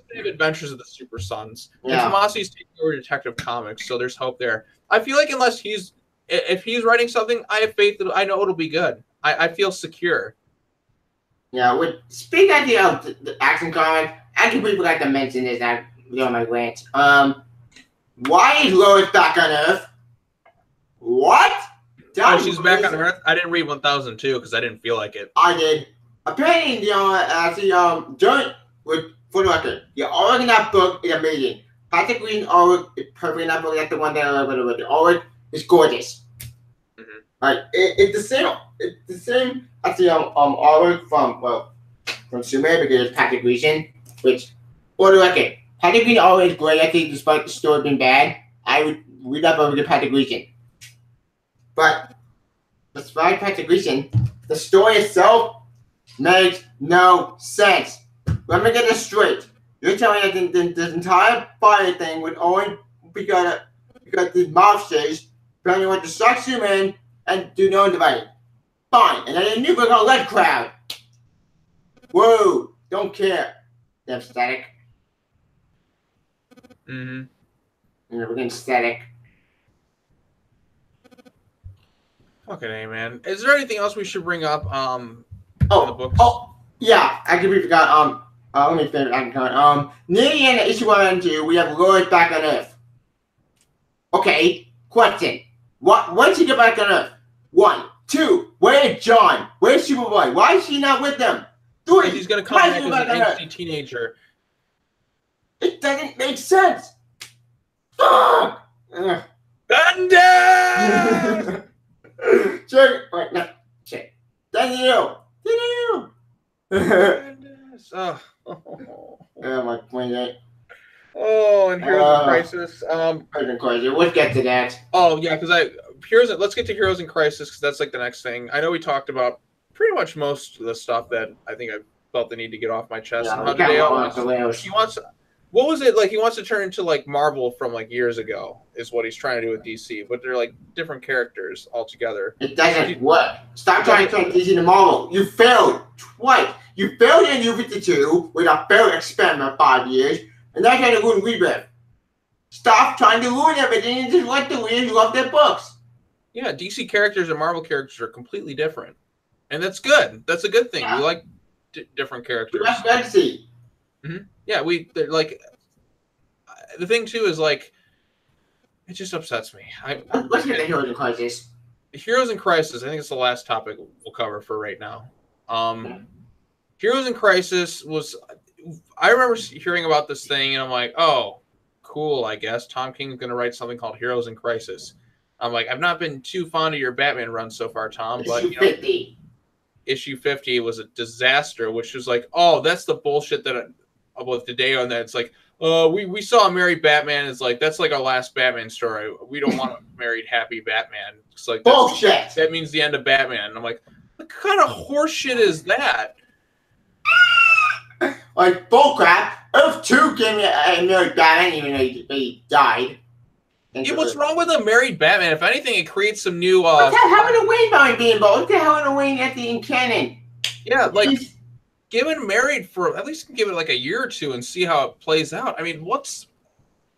they have Adventures of the Super Sons. Yeah. And Tomasi's taking over Detective Comics, so there's hope there. I feel like if he's writing something, I have faith that I know it'll be good. I feel secure. Yeah, speaking of the Action Comics, I completely forgot to mention this on my rant. Why is Lois back on Earth? What? She's back on Earth? I didn't read 1002 because I didn't feel like it. I did. Apparently, for the record, the art in that book is amazing. Patrick Green's art is perfect in that book. That's the one that I love. The art is gorgeous. Mm-hmm. Right, it's the same. It's the same as the artwork from Superman because it's Patrick Green, which, for the record, Patrick Green always great. I think despite the story being bad, I would read that over to Patrick Green. But despite Patrick Green, the story itself makes no sense. Let me get this straight. You're telling me that this entire fire thing would only because the mob says apparently went to suck Superman and do no dividing. Fine. And then a new book called Lead Crowd. Whoa. Don't care. Damn static. Mm-hmm. Yeah, we're getting static. Fucking A, man. Is there anything else we should bring up in the books? Oh, yeah. I completely forgot. Let me finish. I can comment. Near the end of issue 1 and 2, we have Lois back on Earth. Okay, question. When did she get back on Earth? 1. 2. Where's John? Where's Superboy? Why is she not with them? 3. He's going to come back as an angsty teenager. It doesn't make sense. Fuck! Thunder! Check. Wait, no. Check. Dan Diddo. Oh, my point. Oh, and Heroes in Crisis. We'll get to that. Oh yeah, because let's get to Heroes in Crisis because that's like the next thing. I know we talked about pretty much most of the stuff that I think I felt the need to get off my chest. Yeah, and how Didio What was it like? He wants to turn into like Marvel from like years ago, is what he's trying to do with DC, but they're like different characters altogether. It doesn't work. Stop trying to turn DC into Marvel. You failed twice. You failed in New 52 with a failed experiment 5 years, and now trying to ruin Rebirth. Stop trying to ruin everything and just let the readers love their books. Yeah, DC characters and Marvel characters are completely different, and that's good. That's a good thing. Yeah. We like different characters. That's legacy. Yeah, like the thing too is like it just upsets me. Let's get the Heroes in Crisis. Heroes in Crisis. I think it's the last topic we'll cover for right now. Heroes in Crisis was. I remember hearing about this thing, and I'm like, oh, cool. I guess Tom King's going to write something called Heroes in Crisis. I'm like, I've not been too fond of your Batman run so far, Tom. But issue 50. Issue 50 was a disaster, which was like, oh, that's the bullshit that about Didio, and that it's like, we saw a married Batman. It's like that's like our last Batman story. We don't want a married happy Batman. It's like bullshit. That means the end of Batman. And I'm like, what kind of horseshit is that? Like bullcrap. Earth 2 gave me a married Batman, even though he died. Yeah, what's wrong with a married Batman? If anything, it creates some new. What's that Helen Wayne by being bold? What's the Helen Wayne at the in canon? Yeah, like give it married for at least give it like a year or two and see how it plays out. I mean,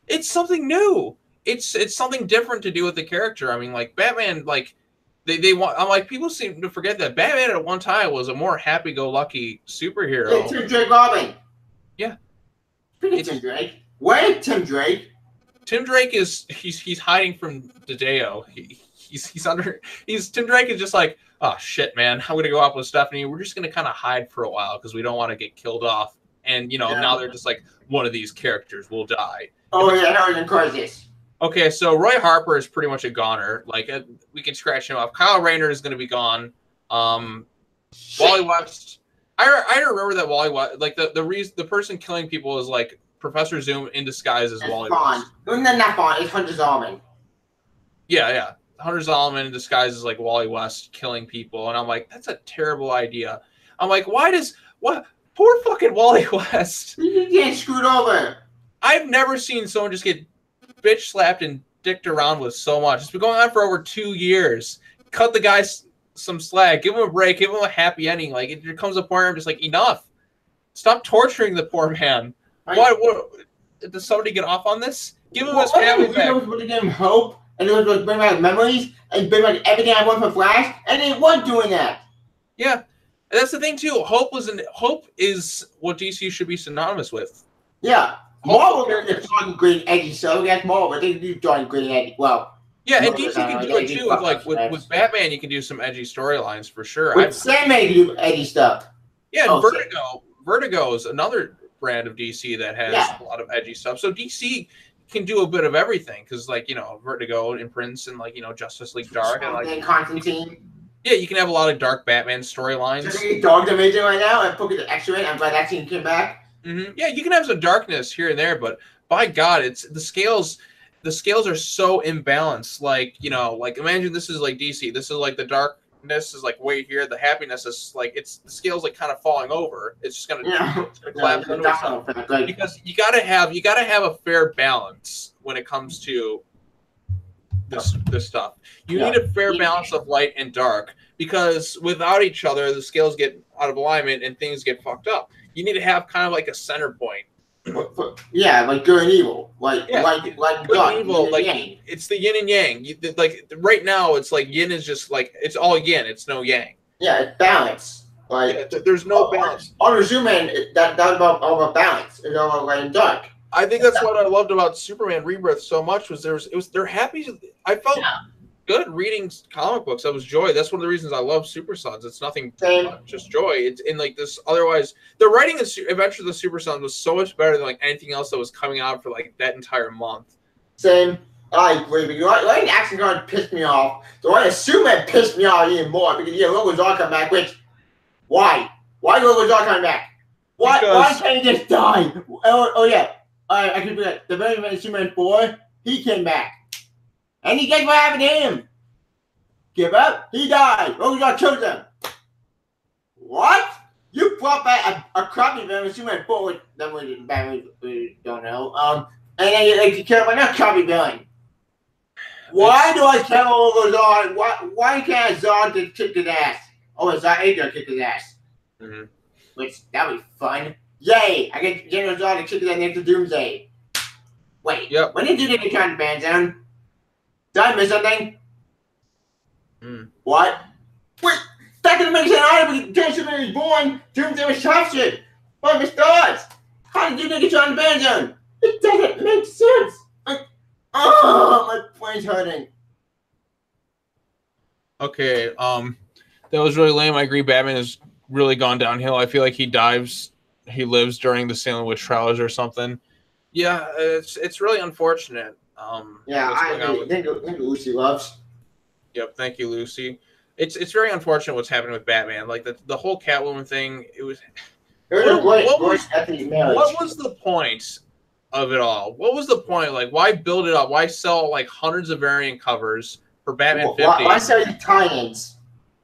it's something new. It's something different to do with the character. I mean, like Batman, like they want. I'm like people seem to forget that Batman at one time was a more happy-go-lucky superhero. Yeah, Tim Drake Robin. Yeah, Tim Drake. Where is Tim Drake? Tim Drake is he's hiding from Didio. Tim Drake is just like, oh shit, man, I'm gonna go out with Stephanie. We're just gonna kind of hide for a while because we don't want to get killed off. And now they're just like, one of these characters will die. Oh yeah, Heroes in Crisis. Okay, so Roy Harper is pretty much a goner. Like we can scratch him off. Kyle Rayner is gonna be gone. Wally West. I remember that Wally West. Like the person killing people is like Professor Zoom in disguise as Wally West. No, not Bond. It's Hunter Zolomon. Yeah. Hunter Zolomon in disguise as like Wally West killing people, and I'm like, that's a terrible idea. I'm like, poor fucking Wally West. You get screwed over. I've never seen someone just get bitch slapped and dicked around with so much. It's been going on for over 2 years. Cut the guy some slack. Give him a break. Give him a happy ending. Like it comes a point where I'm just like, enough. Stop torturing the poor man. What? Does somebody get off on this? Give him his family back. It was to give him hope, and it was to bring back memories, and bring back everything I want from Flash, and it was doing that. Yeah, and that's the thing too. Hope is what DC should be synonymous with. Yeah, Marvel is drawing great edgy, so that's Marvel, but they do drawing great edgy. Well, yeah, and DC can do it too. With Batman, you can do some edgy storylines for sure. With Sandman, you can do edgy stuff. Yeah, and Vertigo is another brand of DC that has a lot of edgy stuff. So DC can do a bit of everything because, like, Vertigo imprints and like Justice League Dark and Constantine. Yeah, you can have a lot of dark Batman storylines. Dark Dimension right now, and put the extra in. I'm glad that scene came back. Yeah, you can have some darkness here and there, but by God, it's the scales. The scales are so imbalanced. Like like imagine this is like DC. This is like the darkness is like way here. The happiness is like the scales like kind of falling over. It's just gonna collapse into itself. Because you gotta have a fair balance when it comes to this stuff. You need a fair balance of light and dark because without each other, the scales get out of alignment and things get fucked up. You need to have kind of like a center point. Yeah, like good and evil, like good and evil, like yang. It's the yin and yang. Like right now, it's like yin is just like it's all yin. It's no yang. Yeah, it's balance. Like there's no balance. On Superman, that's all about balance. It's all about light and dark. I think that's what I loved about Superman Rebirth so much was they're happy. I felt good reading comic books. That was joy. That's one of the reasons I love Super Sons. It's nothing but just joy. It's in like this. Otherwise, the writing of Adventure of the Super Sons was so much better than like anything else that was coming out for like that entire month. Same. I agree. But Lightning Action Guard pissed me off. The one that Superman pissed me off even more because Logan's all come back. Which why? Why Logan's all coming back? Why can't he just die? Oh yeah. I can forget. The very minute Superman 4, he came back. And you guess what happened to him? Give up? He died. Logan's all killed him. What? You brought back a crappy villain. She went forward. Then we don't know. And then you care about not crappy villain. Why do I care all those on? Why can't Zod just kick his ass? Oh, Zod ain't gonna kick his ass. Mm-hmm. Which that'd be fun. Yay! I get General Zod to kick his ass next to Doomsday. Wait. Yep. When did you get the kind of band down? Did I miss something? What? Wait! Back in the Mexican Army, JTSREBORN, Doomsday was captured by the stars. How did you get the kind of band down? It doesn't make sense. My brain's hurting. Okay, that was really lame. I agree. Batman has really gone downhill. I feel like he lives during the Salem witch trials or something. Yeah, it's really unfortunate. Yeah, I agree. Thank you, Lucy loves. Yep, thank you, Lucy. It's very unfortunate what's happening with Batman. Like the whole Catwoman thing. What was the point of it all? What was the point? Like, why build it up? Why sell like hundreds of variant covers for Batman 50? Why sell the tie-ins?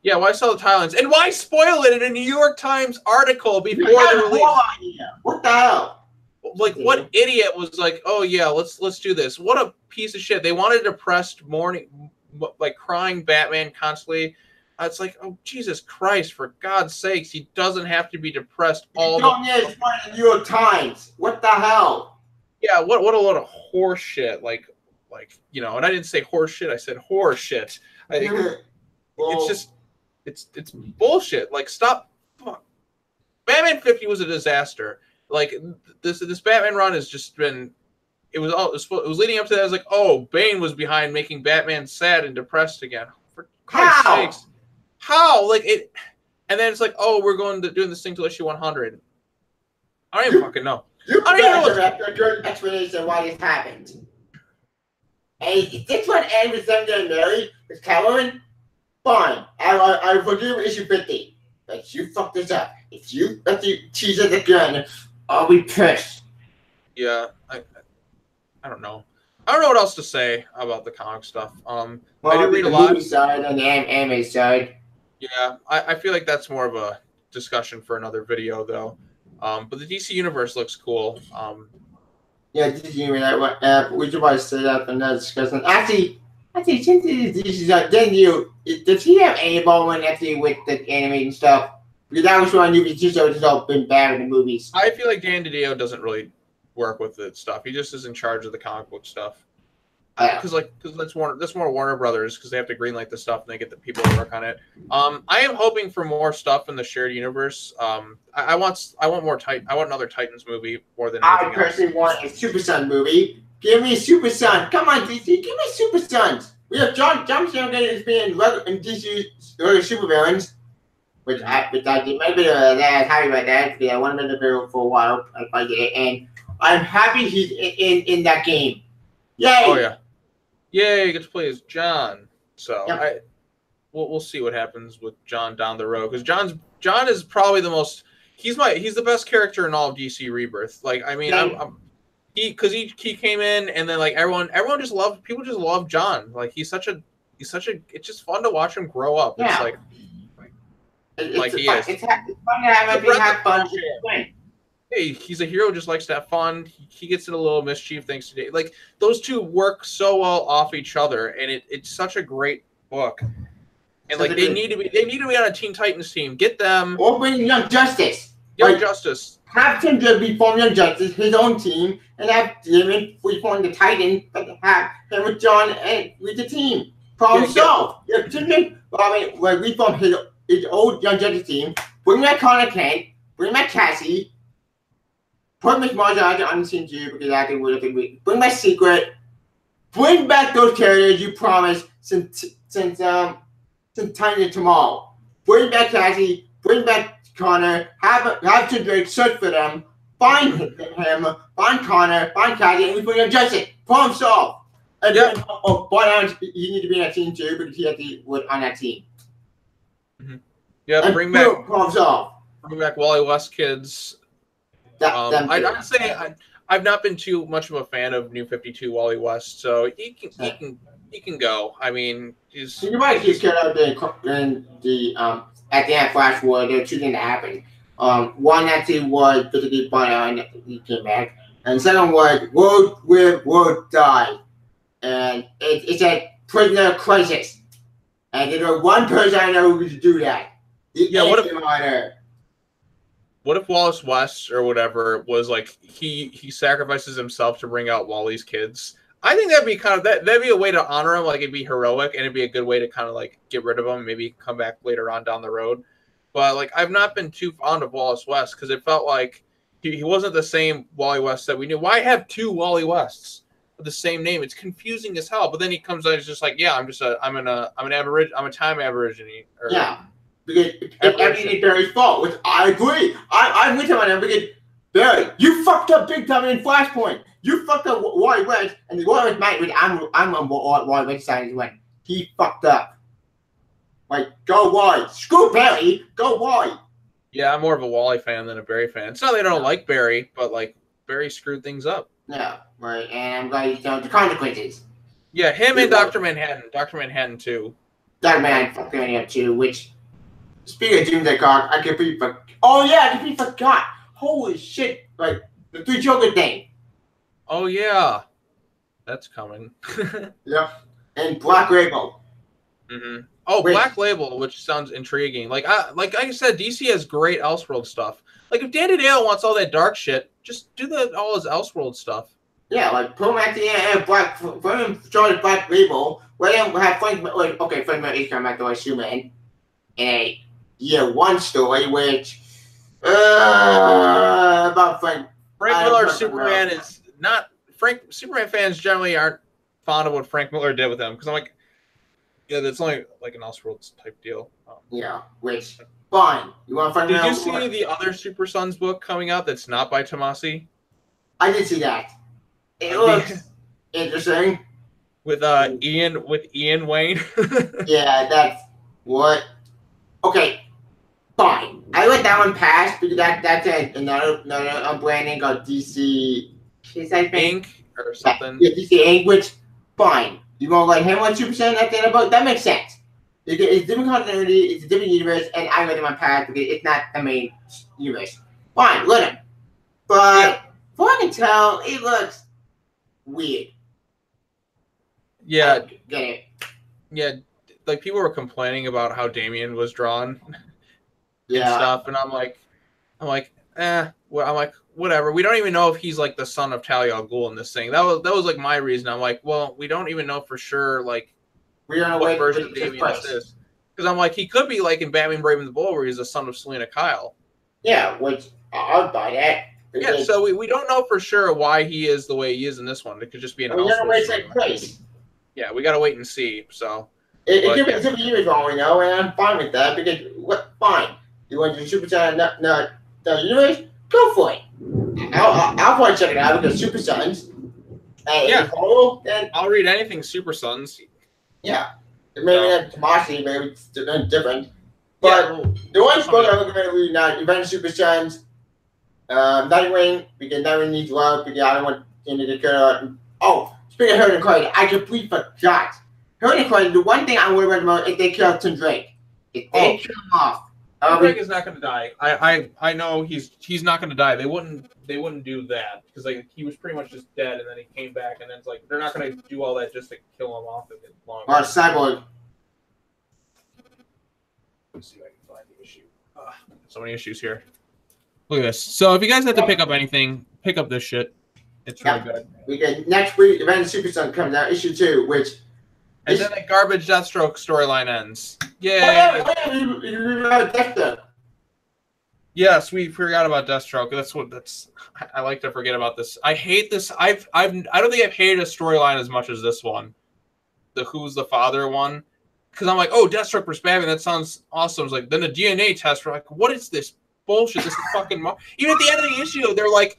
Yeah, why sell the tie-ins? And why spoil it in a New York Times article before the release? What the hell? Like, what idiot was like, oh yeah, let's do this? What a piece of shit. They wanted a depressed like crying Batman constantly. It's like, oh Jesus Christ, for God's sakes, he doesn't have to be depressed all the time. It's the New York Times. What the hell? Yeah, what a load of horse shit. Like and I didn't say horse shit, I said horse shit. It's bullshit. Like, stop. Fuck. Batman 50 was a disaster. Like, this Batman run has just been. It was leading up to that. I was like, oh, Bane was behind making Batman sad and depressed again. For Christ's sakes, how? Like it, and then it's like, oh, we're doing this thing till issue 100. I don't even fucking know. I don't even know a good explanation of why this happened. Hey, this one ends with them getting married with Catwoman. Fine, I forgive issue 50. But you fucked this up. If you let the tease it again, I'll be pissed. Yeah, I don't know. I don't know what else to say about the comic stuff. I did read a lot. Movie side and the anime side. Yeah, I feel like that's more of a discussion for another video, though. But the DC universe looks cool. Yeah, DC universe. We should probably say that for another discussion. Actually, since DC's Dan Diddo, does he have any involvement actually with the animated stuff? Because that was one movie too, so it's all been bad in the movies. I feel like Dan Diddo doesn't really work with the stuff. He just is in charge of the comic book stuff. Because that's more Warner Brothers, because they have to greenlight the stuff and they get the people to work on it. I am hoping for more stuff in the shared universe. I want more I want another Titans movie more than anything else. I personally want a Super Son movie. Give me Super Son. Come on, DC. Give me Super Sons. We have John Cena is being in DC supervillains, which I did. Maybe that happy about that because I wanted him to be for a while. I get it, and I'm happy he's in that game. Yay! Oh yeah. Yay, you get to play as John. So yep. We'll see what happens with John down the road, because John is probably the most he's the best character in all of DC Rebirth. Like, I mean, he came in and then like everyone just love John. Like he's such a it's just fun to watch him grow up. Yeah. It's like it's fun to have fun. Hey, he's a hero who just likes to have fun. He gets in a little mischief thanks to Dave. Like, those two work so well off each other, and it's such a great book. And like they need to be on a Teen Titans team. Get them. Or bring Young Justice. Young Justice. Have him just reform Young Justice, his own team, and have him reform the Titans, but have him with John and with the team. Problem solved. Reform his old Young Justice team. Bring back Connor Kent. Bring back Cassie. Put Miss Marja on the team too, because I think we bring back Secret. Bring back those characters you promised since Titans tomorrow. Bring back Cassie. Bring back Connor. Have Tim Drake search for them. Find him. Find Connor. Find Cassie, and we bring him justice. Problem solved. And then, you need to be on that team too, because he had to work on that team. Mm-hmm. Yeah, bring back. Problem solved. Bring back Wally West kids. I'd say I've not been too much of a fan of New 52 Wally West, so he can go. I mean, you might just get out there in the at the end of Flash War. There are two things that happen. One actually was physically fun and he came back. And the second was World Live, World Die. And it's a prisoner crisis. And there's one person I know who could do that. Yeah, what if Wallace West or whatever was like he sacrifices himself to bring out Wally's kids? I think that'd be that'd be a way to honor him, like it'd be heroic and it'd be a good way to kind of like get rid of him, maybe come back later on down the road. But like I've not been too fond of Wallace West because it felt like he wasn't the same Wally West that we knew. Why have two Wally Wests with the same name? It's confusing as hell. But then he comes out and he's just like, yeah, I'm a time aborigine. Yeah. Because everything is Barry's fault, which I agree. I'm with him on that because Barry, you fucked up big time in Flashpoint. You fucked up Wally West, and Wally West might. I'm on Wally West side when he fucked up. Like, go Wally. Screw Barry. Go Wally. Yeah, I'm more of a Wally fan than a Barry fan. It's not that I don't like Barry, but like Barry screwed things up. Yeah, right. And I'm glad you know the consequences. Yeah, him and Dr. Manhattan. Dr. Manhattan too. Dr. Manhattan fucking Manhattan too, which. Speaking of Doomsday Clock, I completely forgot. Oh yeah, I completely forgot. Holy shit! Like the Three Children thing. Oh yeah, that's coming. Yep. And Black Label. Mm-hmm. Oh, Black Label, which sounds intriguing. Like I said, DC has great Elseworld stuff. Like if Dan Diddo wants all that dark shit, just do all his Elseworld stuff. Yeah, like put him at the end. For him started Black Label. Let him have Frank. Like okay, Frank Miller is coming back to like Superman. And Year One story, which about Frank Miller Superman is not Superman fans generally aren't fond of what Frank Miller did with him because I'm like, yeah, that's only like an Elseworlds type deal. Yeah, which fine. You want Frank Miller? Did you see the other Super Sons book coming out that's not by Tomasi? I did see that. It looks interesting. With Ian Wayne. Yeah, that's what. Okay. Fine. I let that one pass because that's another branding called DC Inc. or something. Yeah, DC Inc. Which fine. You gonna let him on Super Saiyan at the end of the book? That makes sense. It's different continuity. It's a different universe, and I let him on pass because it's not the main universe. Fine, let him. But from what I can tell, it looks weird. Yeah. Get it? Yeah. Like people were complaining about how Damian was drawn. And stuff, and I'm like, whatever. We don't even know if he's like the son of Talia al Ghul in this thing. That was like my reason. I'm like, well, we don't even know for sure, like, we don't know what version of Damian this is. Because I'm like, he could be like in Batman Brave and the Bold, where he's the son of Selena Kyle. Yeah, which I'll buy that. Yeah, so we don't know for sure why he is the way he is in this one. It could just be an place. Yeah, we gotta wait and see. So it could be a different universe, all we know, and I'm fine with that because fine. You want to do Super Saiyan, not the universe? Go for it. I'll probably check it out because Super Sons. Yeah. Then I'll read anything Super Sons. Yeah. Maybe not Tomasi, maybe it's different. But the one book I'm looking at reading now, Event Super Sons, Nightwing, because Nightwing needs love because I don't want him to get cut. Oh, speaking of Hurricane Crichton, I completely forgot. Hurricane Crichton, the one thing I worry about the most is they kill Tim Drake. If they kill him off. Drake is not going to die. I know he's not going to die. They wouldn't do that because like he was pretty much just dead and then he came back and then it's like they're not going to do all that just to kill him off of it long. Or Cyborg. Let's see if I can find the issue. So many issues here. Look at this. So if you guys have to pick up anything, pick up this shit. It's really good. We get next week. Event Super Son comes out, issue 2, which. And then the garbage Deathstroke storyline ends. Yeah. Deathstroke. Yes, we forgot about Deathstroke. I like to forget about this. I hate this. I don't think I've hated a storyline as much as this one. The Who's the Father one. Because I'm like, oh, Deathstroke versus Batman, that sounds awesome. It's like, then the DNA test, we're like, what is this bullshit? This is fucking even at the end of the issue, they're like,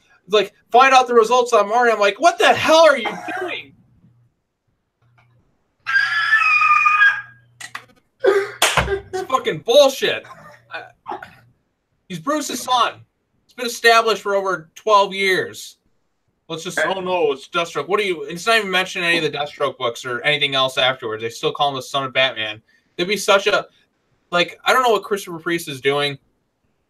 find out the results on Mario. I'm like, what the hell are you doing? It's fucking bullshit. He's Bruce's son. It's been established for over 12 years. Let's just, oh no, it's Deathstroke. It's not even mentioning any of the Deathstroke books or anything else afterwards. They still call him the son of Batman. It'd be such a, I don't know what Christopher Priest is doing.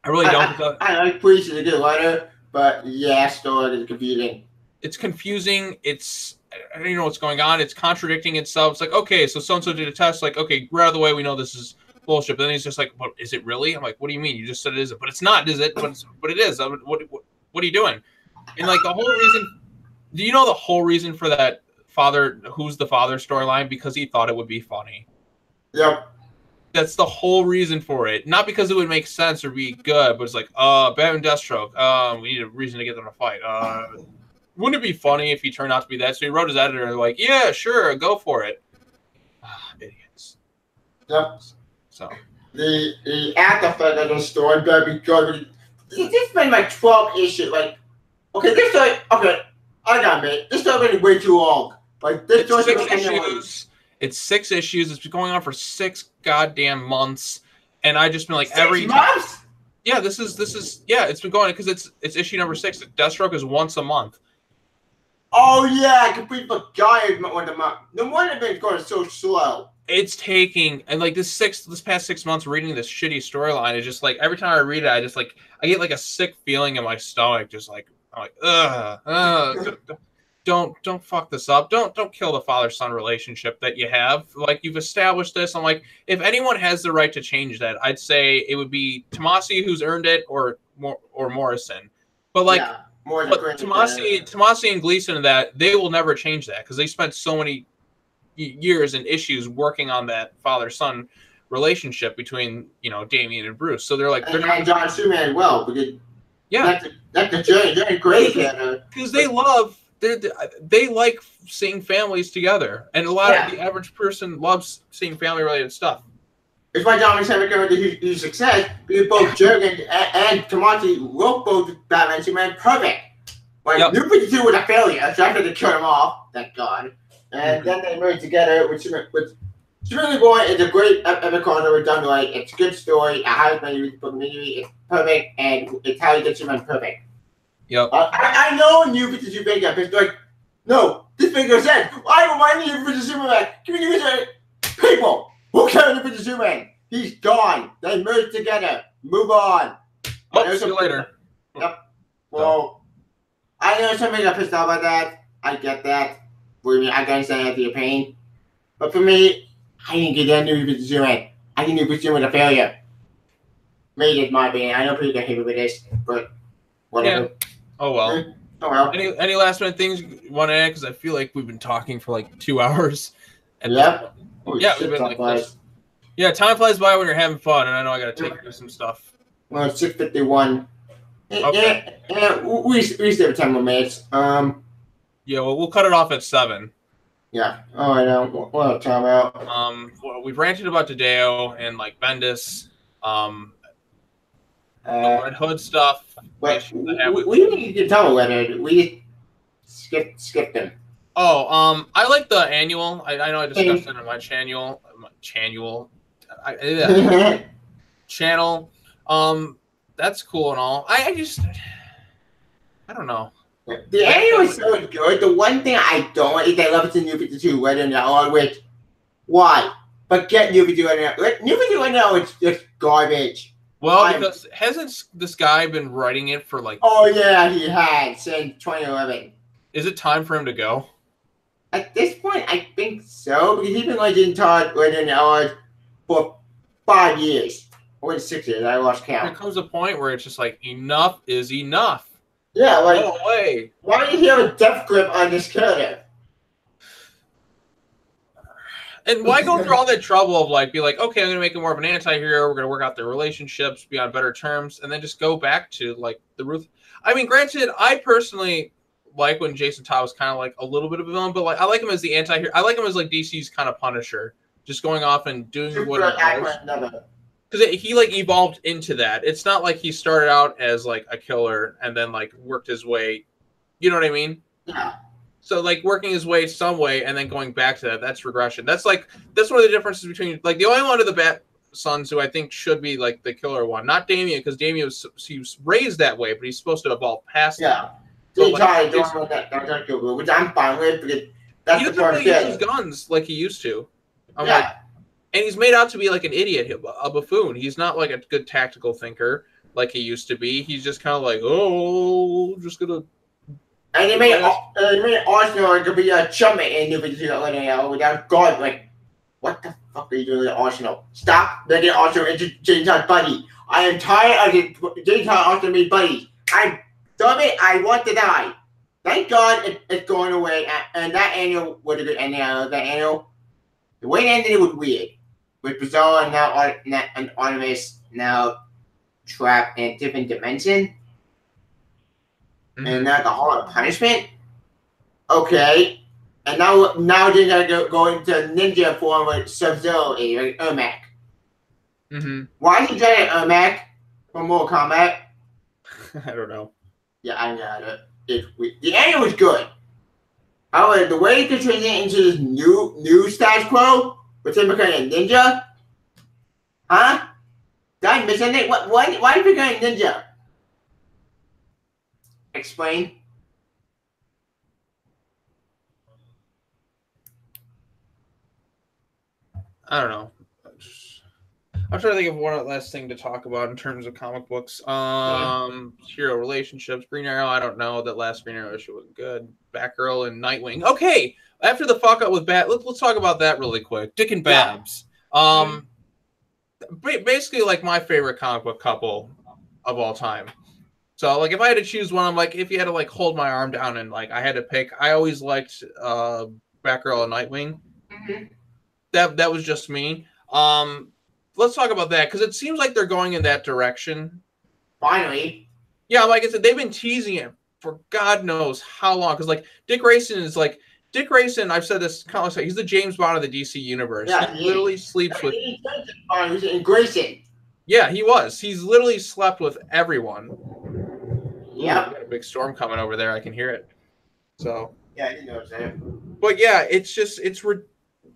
I really don't. I like Priest is a good writer, but yeah, still it is confusing. It's confusing. I don't know what's going on. It's contradicting itself. It's like, okay, so so-and-so did a test. Like, okay, we're out of the way. We know this is bullshit. But then he's just like, well, is it really? I'm like, what do you mean? You just said it isn't. But it's not, is it? But it is. What are you doing? And like the whole reason, do you know the whole reason for that who's the father storyline? Because he thought it would be funny. Yep. That's the whole reason for it. Not because it would make sense or be good, but it's like, Batman Deathstroke. We need a reason to get them to fight. Wouldn't it be funny if he turned out to be that? So he wrote his editor like, yeah, sure, go for it. Idiots. Yep. So the after effect of the story better be good. This been like 12 issues. Like, okay, this story. Okay, I got it. This story been way too long. Like this story. It's 6 issues. It's been going on for 6 goddamn months, and I just been like 6 months. Yeah, this is yeah. It's been going because it's issue number 6. Deathstroke is once a month. Oh yeah, I completely forgot the month. No wonder it's been going so slow. It's taking, and like this past 6 months reading this shitty storyline is just like every time I read it, I get like a sick feeling in my stomach, just like I'm like don't fuck this up. Don't kill the father-son relationship that you have. Like you've established this. I'm like, if anyone has the right to change that, I'd say it would be Tomasi who's earned it, or Morrison. But like. Yeah. But Tomasi and Gleason and that, they will never change that because they spent so many years and issues working on that father-son relationship between, you know, Damian and Bruce. So they're like, and John Superman as well, because that's the journey. They're great together because they like seeing families together, and a lot of the average person loves seeing family-related stuff. It's why John Superman going to huge success because both Jurgen and Tomasi wrote both Batman Superman perfect. Like New 52 was a failure, so I had to kill them off. Thank God. And then they merged together with Superman Reborn is a great epic that was done right. It's a good story. I highly recommend you read the book immediately. It's perfect, and it's how you get Superman perfect. Yep. I know New 52 figure, but it's like, no, this figure said, I don't mind New 52 Superman. Give me New 52 people. Who cares New 52 Superman? He's gone. They merged together. Move on. Oh, see you later. Yep. Well, I know some people are pissed off about that. I get that. Believe me, I can understand your pain. But for me, I didn't get that New 52 Superman. I think New 52 Superman was a failure. Maybe it's my opinion. I know people get hate me with this, but whatever. Yeah. Oh well. Oh well. Any last minute things you want to add? Because I feel like we've been talking for like 2 hours. Yep. Yeah, we've been like this. Yeah, time flies by when you're having fun, and I know I got to take care of some stuff. Well, it's 6:51. Okay. Yeah, we still have 10 more minutes. Yeah, well, we'll cut it off at 7. Yeah. Oh, I know. What else talk about? Well, we've ranted about Didio and like Bendis, the Red Hood stuff. But we didn't get tell Red Hood. We skipped them. Oh, I like the annual. I know I discussed it in my channel. Channel. That's cool and all. I don't know. The annual is so good. The one thing I don't like is they love it to New 52 right now, which why? But get New 52 right now. New 52 right now, it's just garbage. Well, because hasn't this guy been writing it for like? Oh yeah, he had since 2011. Is it time for him to go? At this point, I think so, because he's been like in Todd for 5 years. Or 6 years, I lost count. There comes a point where it's just like, enough is enough. Yeah, like, no way. Why do you have a death grip on this character? And why go through all that trouble of like, be like, okay, I'm going to make him more of an anti-hero, we're going to work out their relationships, be on better terms, and then just go back to like the Ruth. I mean, granted, I personally like when Jason Todd was kind of like a little bit of a villain, but like I like him as the anti-hero. I like him as like DC's kind of Punisher, just going off and doing what because he like evolved into that. It's not like he started out as like a killer and then like worked his way. You know what I mean? Yeah. So like working his way some way and then going back to that, that's regression. That's one of the differences between like the only one of the Bat Sons who I think should be like the killer one, not Damian, because Damian he was raised that way, but he's supposed to evolve past that. So like, which I'm fine with because that's he doesn't really use his guns like he used to. Like, and he's made out to be like an idiot, a buffoon. He's not like a good tactical thinker. like he used to be. He's just kind of like, oh, just gonna. And they made Arsenal to be a chummy in New Zealand without God. Like, what the fuck are you doing with Arsenal? Stop making Arsenal into James Hunt's buddy. I am tired of James Hunt Arsenal being buddies. I'm dumb it. I want to die. Thank God it's going away. And that annual was a good ending. That annual, the way it ended was weird. With Bizarre and now and Artemis now trapped in a different dimension. And now the Hall of Punishment. Okay. And now they're gonna go into ninja form with Sub-Zero, like Ermac. Why is he trying to Ermac for Mortal Kombat? I don't know. Yeah, I got it. The anime was good. However, the way to transition into this new status quo with him becoming a ninja, huh? Did I miss anything? Why are you becoming a ninja? Explain. I don't know. I'm trying to think of one last thing to talk about in terms of comic books. Hero relationships, Green Arrow. I don't know. That last Green Arrow issue was good. Batgirl and Nightwing. Okay, after the fuck up with let's talk about that really quick. Dick and Babs. Basically like my favorite comic book couple of all time. So like if I had to choose one, I'm like if you had to like hold my arm down and like I had to pick, I always liked Batgirl and Nightwing. That was just me. Let's talk about that because it seems like they're going in that direction. Finally. Yeah, like I said, they've been teasing it for God knows how long. Because like Dick Grayson is like Dick Grayson. I've said this countless times. He's the James Bond of the DC universe. Yeah, he literally sleeps with. He's in Grayson. Yeah, he was. He's literally slept with everyone. Yeah, got a big storm coming over there. I can hear it. So. Yeah, I didn't know that. But yeah, it's just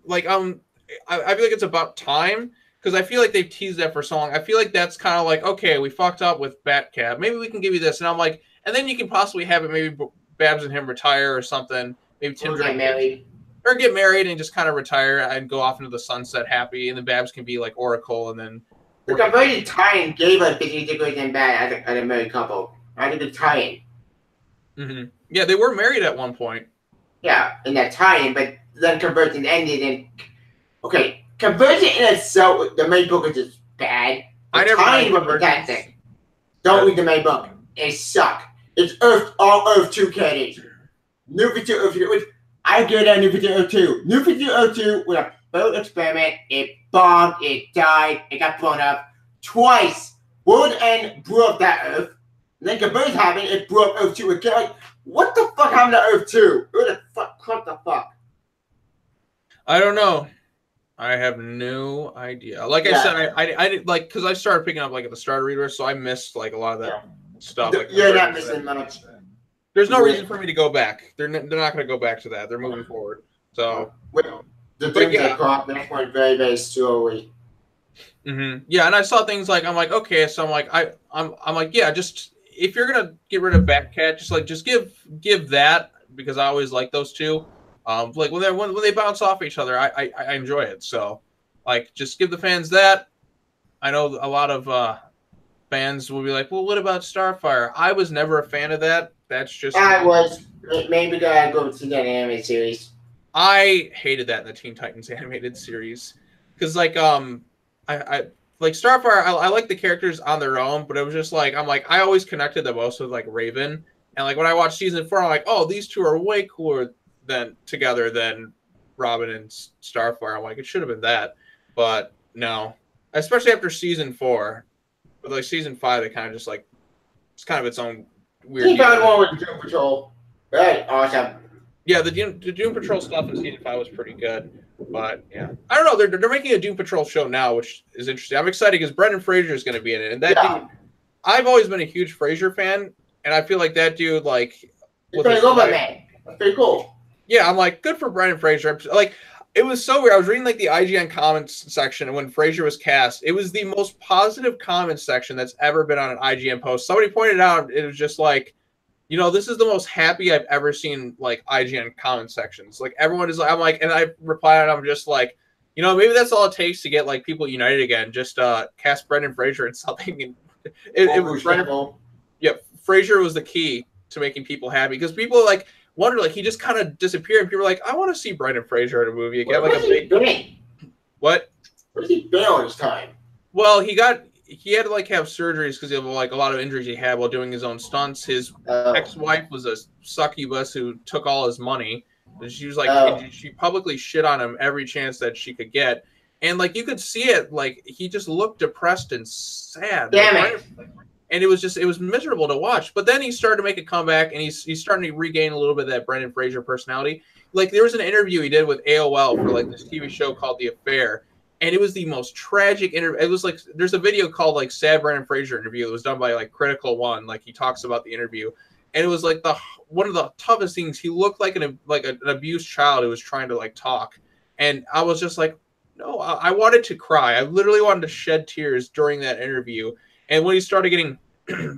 like I feel like it's about time. Because I feel like they've teased that for so long. I feel like that's kind of like, okay, we fucked up with Batcab. Maybe we can give you this. And I'm like, and then you can possibly have it maybe Babs and him retire or something. Maybe Tim get married. Or get married and just kind of retire and go off into the sunset happy. And then Babs can be like Oracle and then... The converted tie-in gave us Dick Grayson and Bat as a married couple. I think the tie-in. Yeah, they were married at one point. Yeah, in that tie-in, but then Conversion ended and... Okay. Conversion in itself, the main book is just bad. I never read was fantastic. Don't read the main book. It sucked. It's all Earth 2 candies. New 52 Earth 2. I get that New 52 Earth 2. New 52 Earth 2 was a failed experiment. It bombed. It died. It got blown up twice. World End blew up that Earth. And then Conversion happened. It blew up Earth 2 again. Like, what the fuck happened to Earth 2? What the fuck? I don't know. I have no idea. Like I said, I did like because I started picking up like at the start of Reader, so I missed like a lot of that stuff. Like, you're not missing much. There's no reason for me to go back. They're not going to go back to that. They're moving forward. So the Doomsday Clock that went very very slowly. Yeah, and I saw things like I'm like okay, so I'm like I'm like yeah, just if you're gonna get rid of Batcat, just give that because I always like those two. Like when they bounce off each other, I enjoy it. So, like, just give the fans that. I know a lot of fans will be like, "Well, what about Starfire?" I was never a fan of that. That's just maybe gotta go to that anime series. I hated that in the Teen Titans animated series because like I like Starfire. I like the characters on their own, but it was just like I always connected the most with like Raven, and like when I watched season 4, I'm like, oh, these two are way cooler together than Robin and Starfire. I'm like, it should have been that, but no. Especially after season 4, but like season 5, they kind of just like it's kind of its own weird. He found one with Doom Patrol. Right, awesome. Yeah, the Doom Patrol stuff in season 5 was pretty good, but yeah, I don't know. They're making a Doom Patrol show now, which is interesting. I'm excited because Brendan Fraser is going to be in it, and that dude, I've always been a huge Fraser fan, and I feel like that dude like. He's pretty good, man. That's pretty cool. Yeah, I'm like, good for Brendan Fraser. Like, it was so weird. I was reading like the IGN comments section, and when Fraser was cast, it was the most positive comments section that's ever been on an IGN post. Somebody pointed out it was just like, you know, this is the most happy I've ever seen like IGN comment sections. Like everyone is like, I'm like, and I replied, I'm just like, you know, maybe that's all it takes to get like people united again. Just cast Brendan Fraser in something, and it was incredible. Yeah, Fraser was the key to making people happy because people like wonder like he just kind of disappeared and people were like, I want to see Brendan Fraser in a movie again. Like a big what? Where's he been all this time? Well, he had to like have surgeries because of like a lot of injuries he had while doing his own stunts. His ex-wife was a succubus who took all his money. And she was like, she publicly shit on him every chance that she could get. And like you could see it, like he just looked depressed and sad. Damn it. And it was miserable to watch. But then he started to make a comeback and he's starting to regain a little bit of that Brendan Fraser personality. Like there was an interview he did with AOL for like this TV show called The Affair. And it was the most tragic interview. It was like there's a video called like Sad Brendan Fraser interview. It was done by like Critical One. Like he talks about the interview, and it was like one of the toughest things. He looked like an abused child who was trying to like talk, and I was just like, no, I wanted to cry. I literally wanted to shed tears during that interview. And when he started getting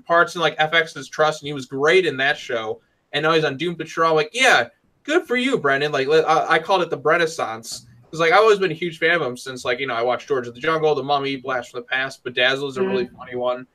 parts in like FX's Trust, and he was great in that show, and now he's on Doom Patrol. I'm like, yeah, good for you, Brendan. Like I called it the Renaissance. Because like I've always been a huge fan of him since like I watched George of the Jungle, The Mummy, Blast from the Past, Bedazzled is a really funny one,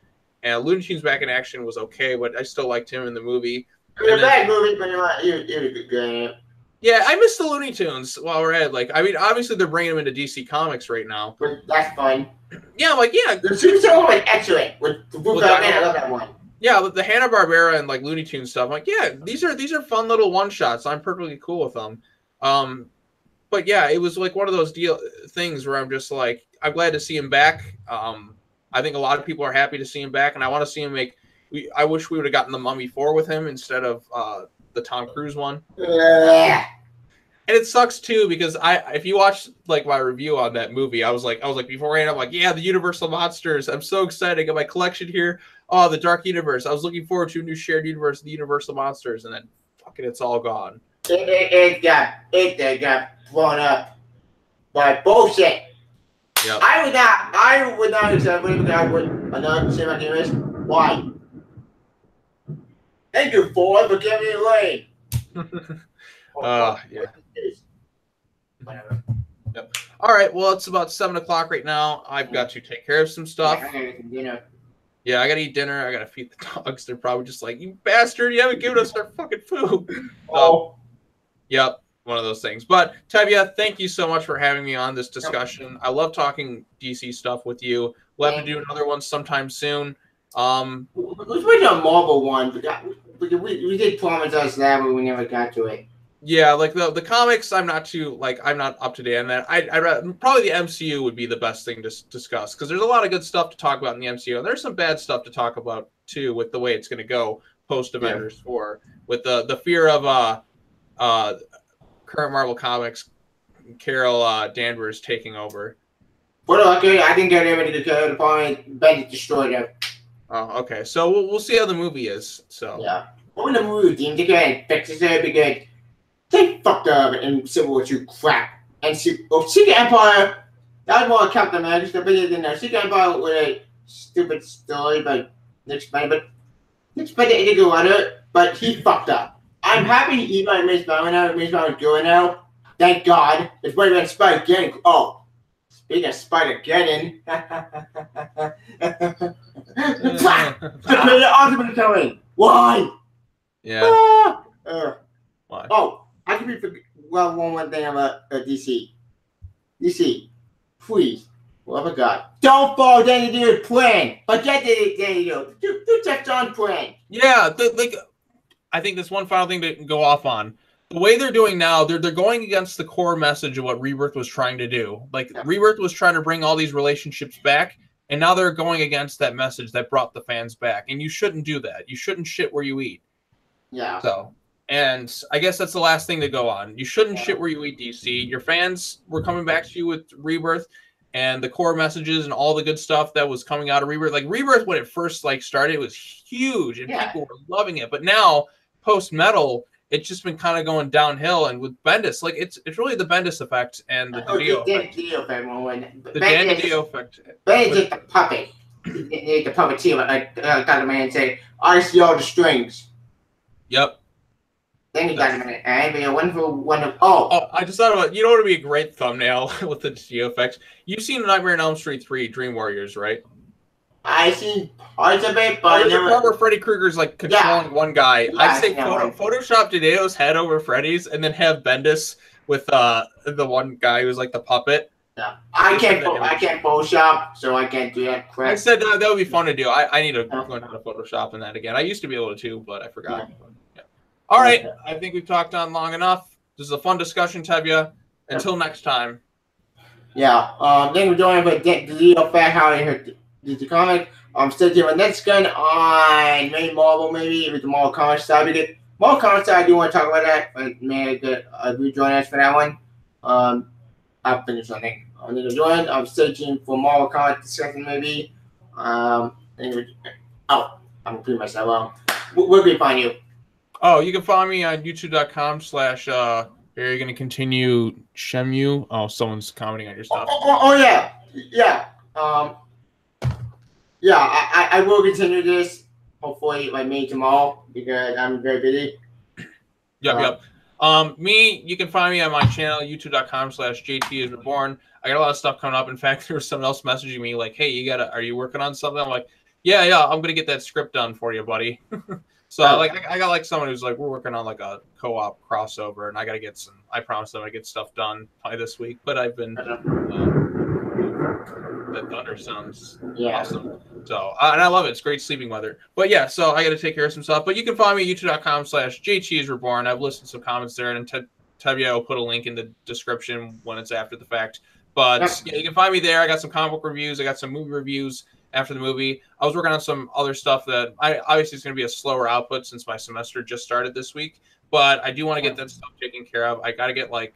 and Looney Tunes Back in Action was okay, but I still liked him in the movie. It was a bad movie, but you're a good guy. Yeah, I miss the Looney Tunes while we're at like I mean obviously they're bringing them into DC Comics right now. But that's fun. Yeah, I'm like yeah, the Superstar one excellent with the I love that one. Yeah, with the Hanna-Barbera and like Looney Tunes stuff, I'm like yeah, these are fun little one shots. I'm perfectly cool with them. But yeah, it was like one of those things where I'm just like, I'm glad to see him back. I think a lot of people are happy to see him back, and I want to see him make. I wish we would have gotten the Mummy 4 with him instead of the Tom Cruise one. Yeah. And it sucks too because if you watch like my review on that movie, I was like beforehand, I'm like, yeah, the Universal monsters. I'm so excited. I got my collection here. Oh, the Dark Universe. I was looking forward to a new shared universe, the Universal monsters, and then fucking it's all gone. It got blown up by bullshit. Yep. I would not accept another cinematic universe. Why? Thank you, Ford, for giving me a lane. Yeah. Whatever. Yep. All right. Well, it's about 7 o'clock right now. I've got to take care of some stuff. I gotta eat dinner. Yeah, I gotta eat dinner. I gotta feed the dogs. They're probably just like, you bastard, you haven't given us our fucking food. Yep, one of those things. But Tevya, thank you so much for having me on this discussion. I love talking DC stuff with you. We'll have to do another one sometime soon. Let's wait a Marvel one. We did promise us that, but we never got to it. Yeah, like the comics, I'm not up to date on that. I'd probably the MCU would be the best thing to discuss because there's a lot of good stuff to talk about in the MCU, and there's some bad stuff to talk about too with the way it's going to go post Avengers 4 with the fear of current Marvel Comics, Carol Danvers taking over. Well, okay, I didn't get anybody to the point. Bendis destroyed her. Oh, okay. So we'll see how the movie is. So yeah, when the movie deemed to get and fixes it because they fucked up in Civil War 2 crap. And Secret Empire, that was more Captain America stuff, but Secret Empire with a stupid story, but Nick Spencer didn't go on it, but he fucked up. I'm happy he might miss Bowman now. Miss Bowman's going now. Thank God. It's way better Spider-Geddon. Oh, speaking of Spider-Geddon. The ultimate coming. Why? Yeah. Why? Oh, I can be one thing about DC. DC, please, whoever God, don't follow Dan Diddo's plan. Forget Dan Diddo. Do Jeff John's plan. Yeah, I think that's one final thing to go off on. The way they're doing now, they're going against the core message of what Rebirth was trying to do. Like Rebirth was trying to bring all these relationships back, and now they're going against that message that brought the fans back. And you shouldn't do that. You shouldn't shit where you eat. Yeah. So, and I guess that's the last thing to go on. You shouldn't shit where you eat, DC. Your fans were coming back to you with Rebirth and the core messages and all the good stuff that was coming out of Rebirth. Like Rebirth, when it first started, it was huge and people were loving it. But now, post-metal, it's just been kind of going downhill. And with Bendis, it's really the Bendis effect and the Didio effect. The Dan Diddo effect. Bendis is the puppet. The puppeteer, like got the man say, I see all the strings. Yep. Then you got a minute. And be a wonderful. Oh, I just thought about, you know what would be a great thumbnail with the Didio effects? You've seen Nightmare on Elm Street 3 Dream Warriors, right? I seen parts of it, but there's a part where Freddy Krueger's like controlling one guy. Yeah, I'd say Photoshop Didio's head over Freddy's, and then have Bendis with the one guy who's like the puppet. Yeah, I can't Photoshop, so I can't do that. I said that would be fun to do. I need to go into Photoshop and that again. I used to be able to too, but I forgot. Yeah. All right, I think we've talked on long enough. This is a fun discussion, Tevya. Until next time. Yeah. Thank you for joining for the Didio Fact How I heard the comic. Stay tuned for next gun on maybe Marvel, maybe with the Marvel Comics side. Because Marvel Comics side, I do want to talk about that, but maybe you join us for that one. I'll finish something. I'm going to join. Stay tuned for Marvel Comics discussion, maybe. I'm going to repeat myself. Where can we find you? Oh, you can follow me on youtube.com/ are you going to continue Shemu? Oh, someone's commenting on your stuff. Yeah. Yeah. I will continue this, hopefully, like maybe tomorrow, because I'm very busy. Yep. Me, you can find me on my channel, youtube.com/ JTSREBORN. I got a lot of stuff coming up. In fact, there was someone else messaging me like, hey, are you working on something? I'm like, yeah, I'm going to get that script done for you, buddy. So I got like someone who's like, we're working on like a co-op crossover, and I got to get I promised them I get stuff done probably this week, but I've been, that thunder sounds awesome. So, and I love it. It's great sleeping weather. But yeah, so I got to take care of some stuff. But you can follow me at youtube.com/ JTSREBORN. I've listed some comments there, and Tevya will put a link in the description when it's after the fact. But yeah, you can find me there. I got some comic book reviews. I got some movie reviews after the movie. I was working on some other stuff that obviously it's going to be a slower output since my semester just started this week. But I do want to get that stuff taken care of. I got to get like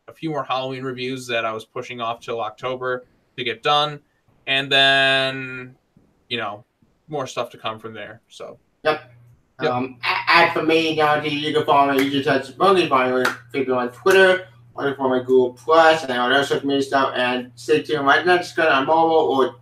a few more Halloween reviews that I was pushing off till October to get done. And then, more stuff to come from there. So. Yep. Add for me, down to you can follow me. You can follow me on Twitter, or for my Google Plus, and all that social media stuff. And stay tuned. Right now, just on mobile or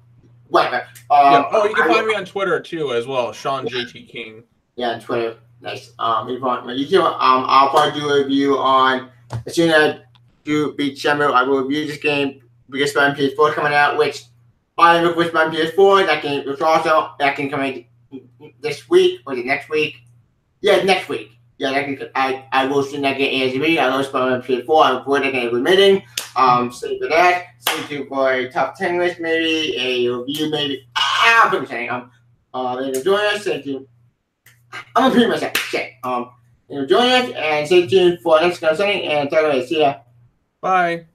whatever. You can find me on Twitter too, as well. Sean JT King. Yeah, on Twitter. Nice. You can find my YouTube. I'll probably do a review on as soon as I do beat Shemu. I will review this game because my PS4 coming out, which I look with my PS4. That can come in this week or the next week. Yeah, next week. Yeah, I will see that game ASB. I will spend my PS4. I'm recording that game admitting. Stay for that. Stay tuned for a top 10 list, maybe a review, maybe. I'm saying join us. Stay tuned. I'm gonna repeat myself. Shit. Join us and stay tuned for next kind of setting. And talk about it. See ya. Bye.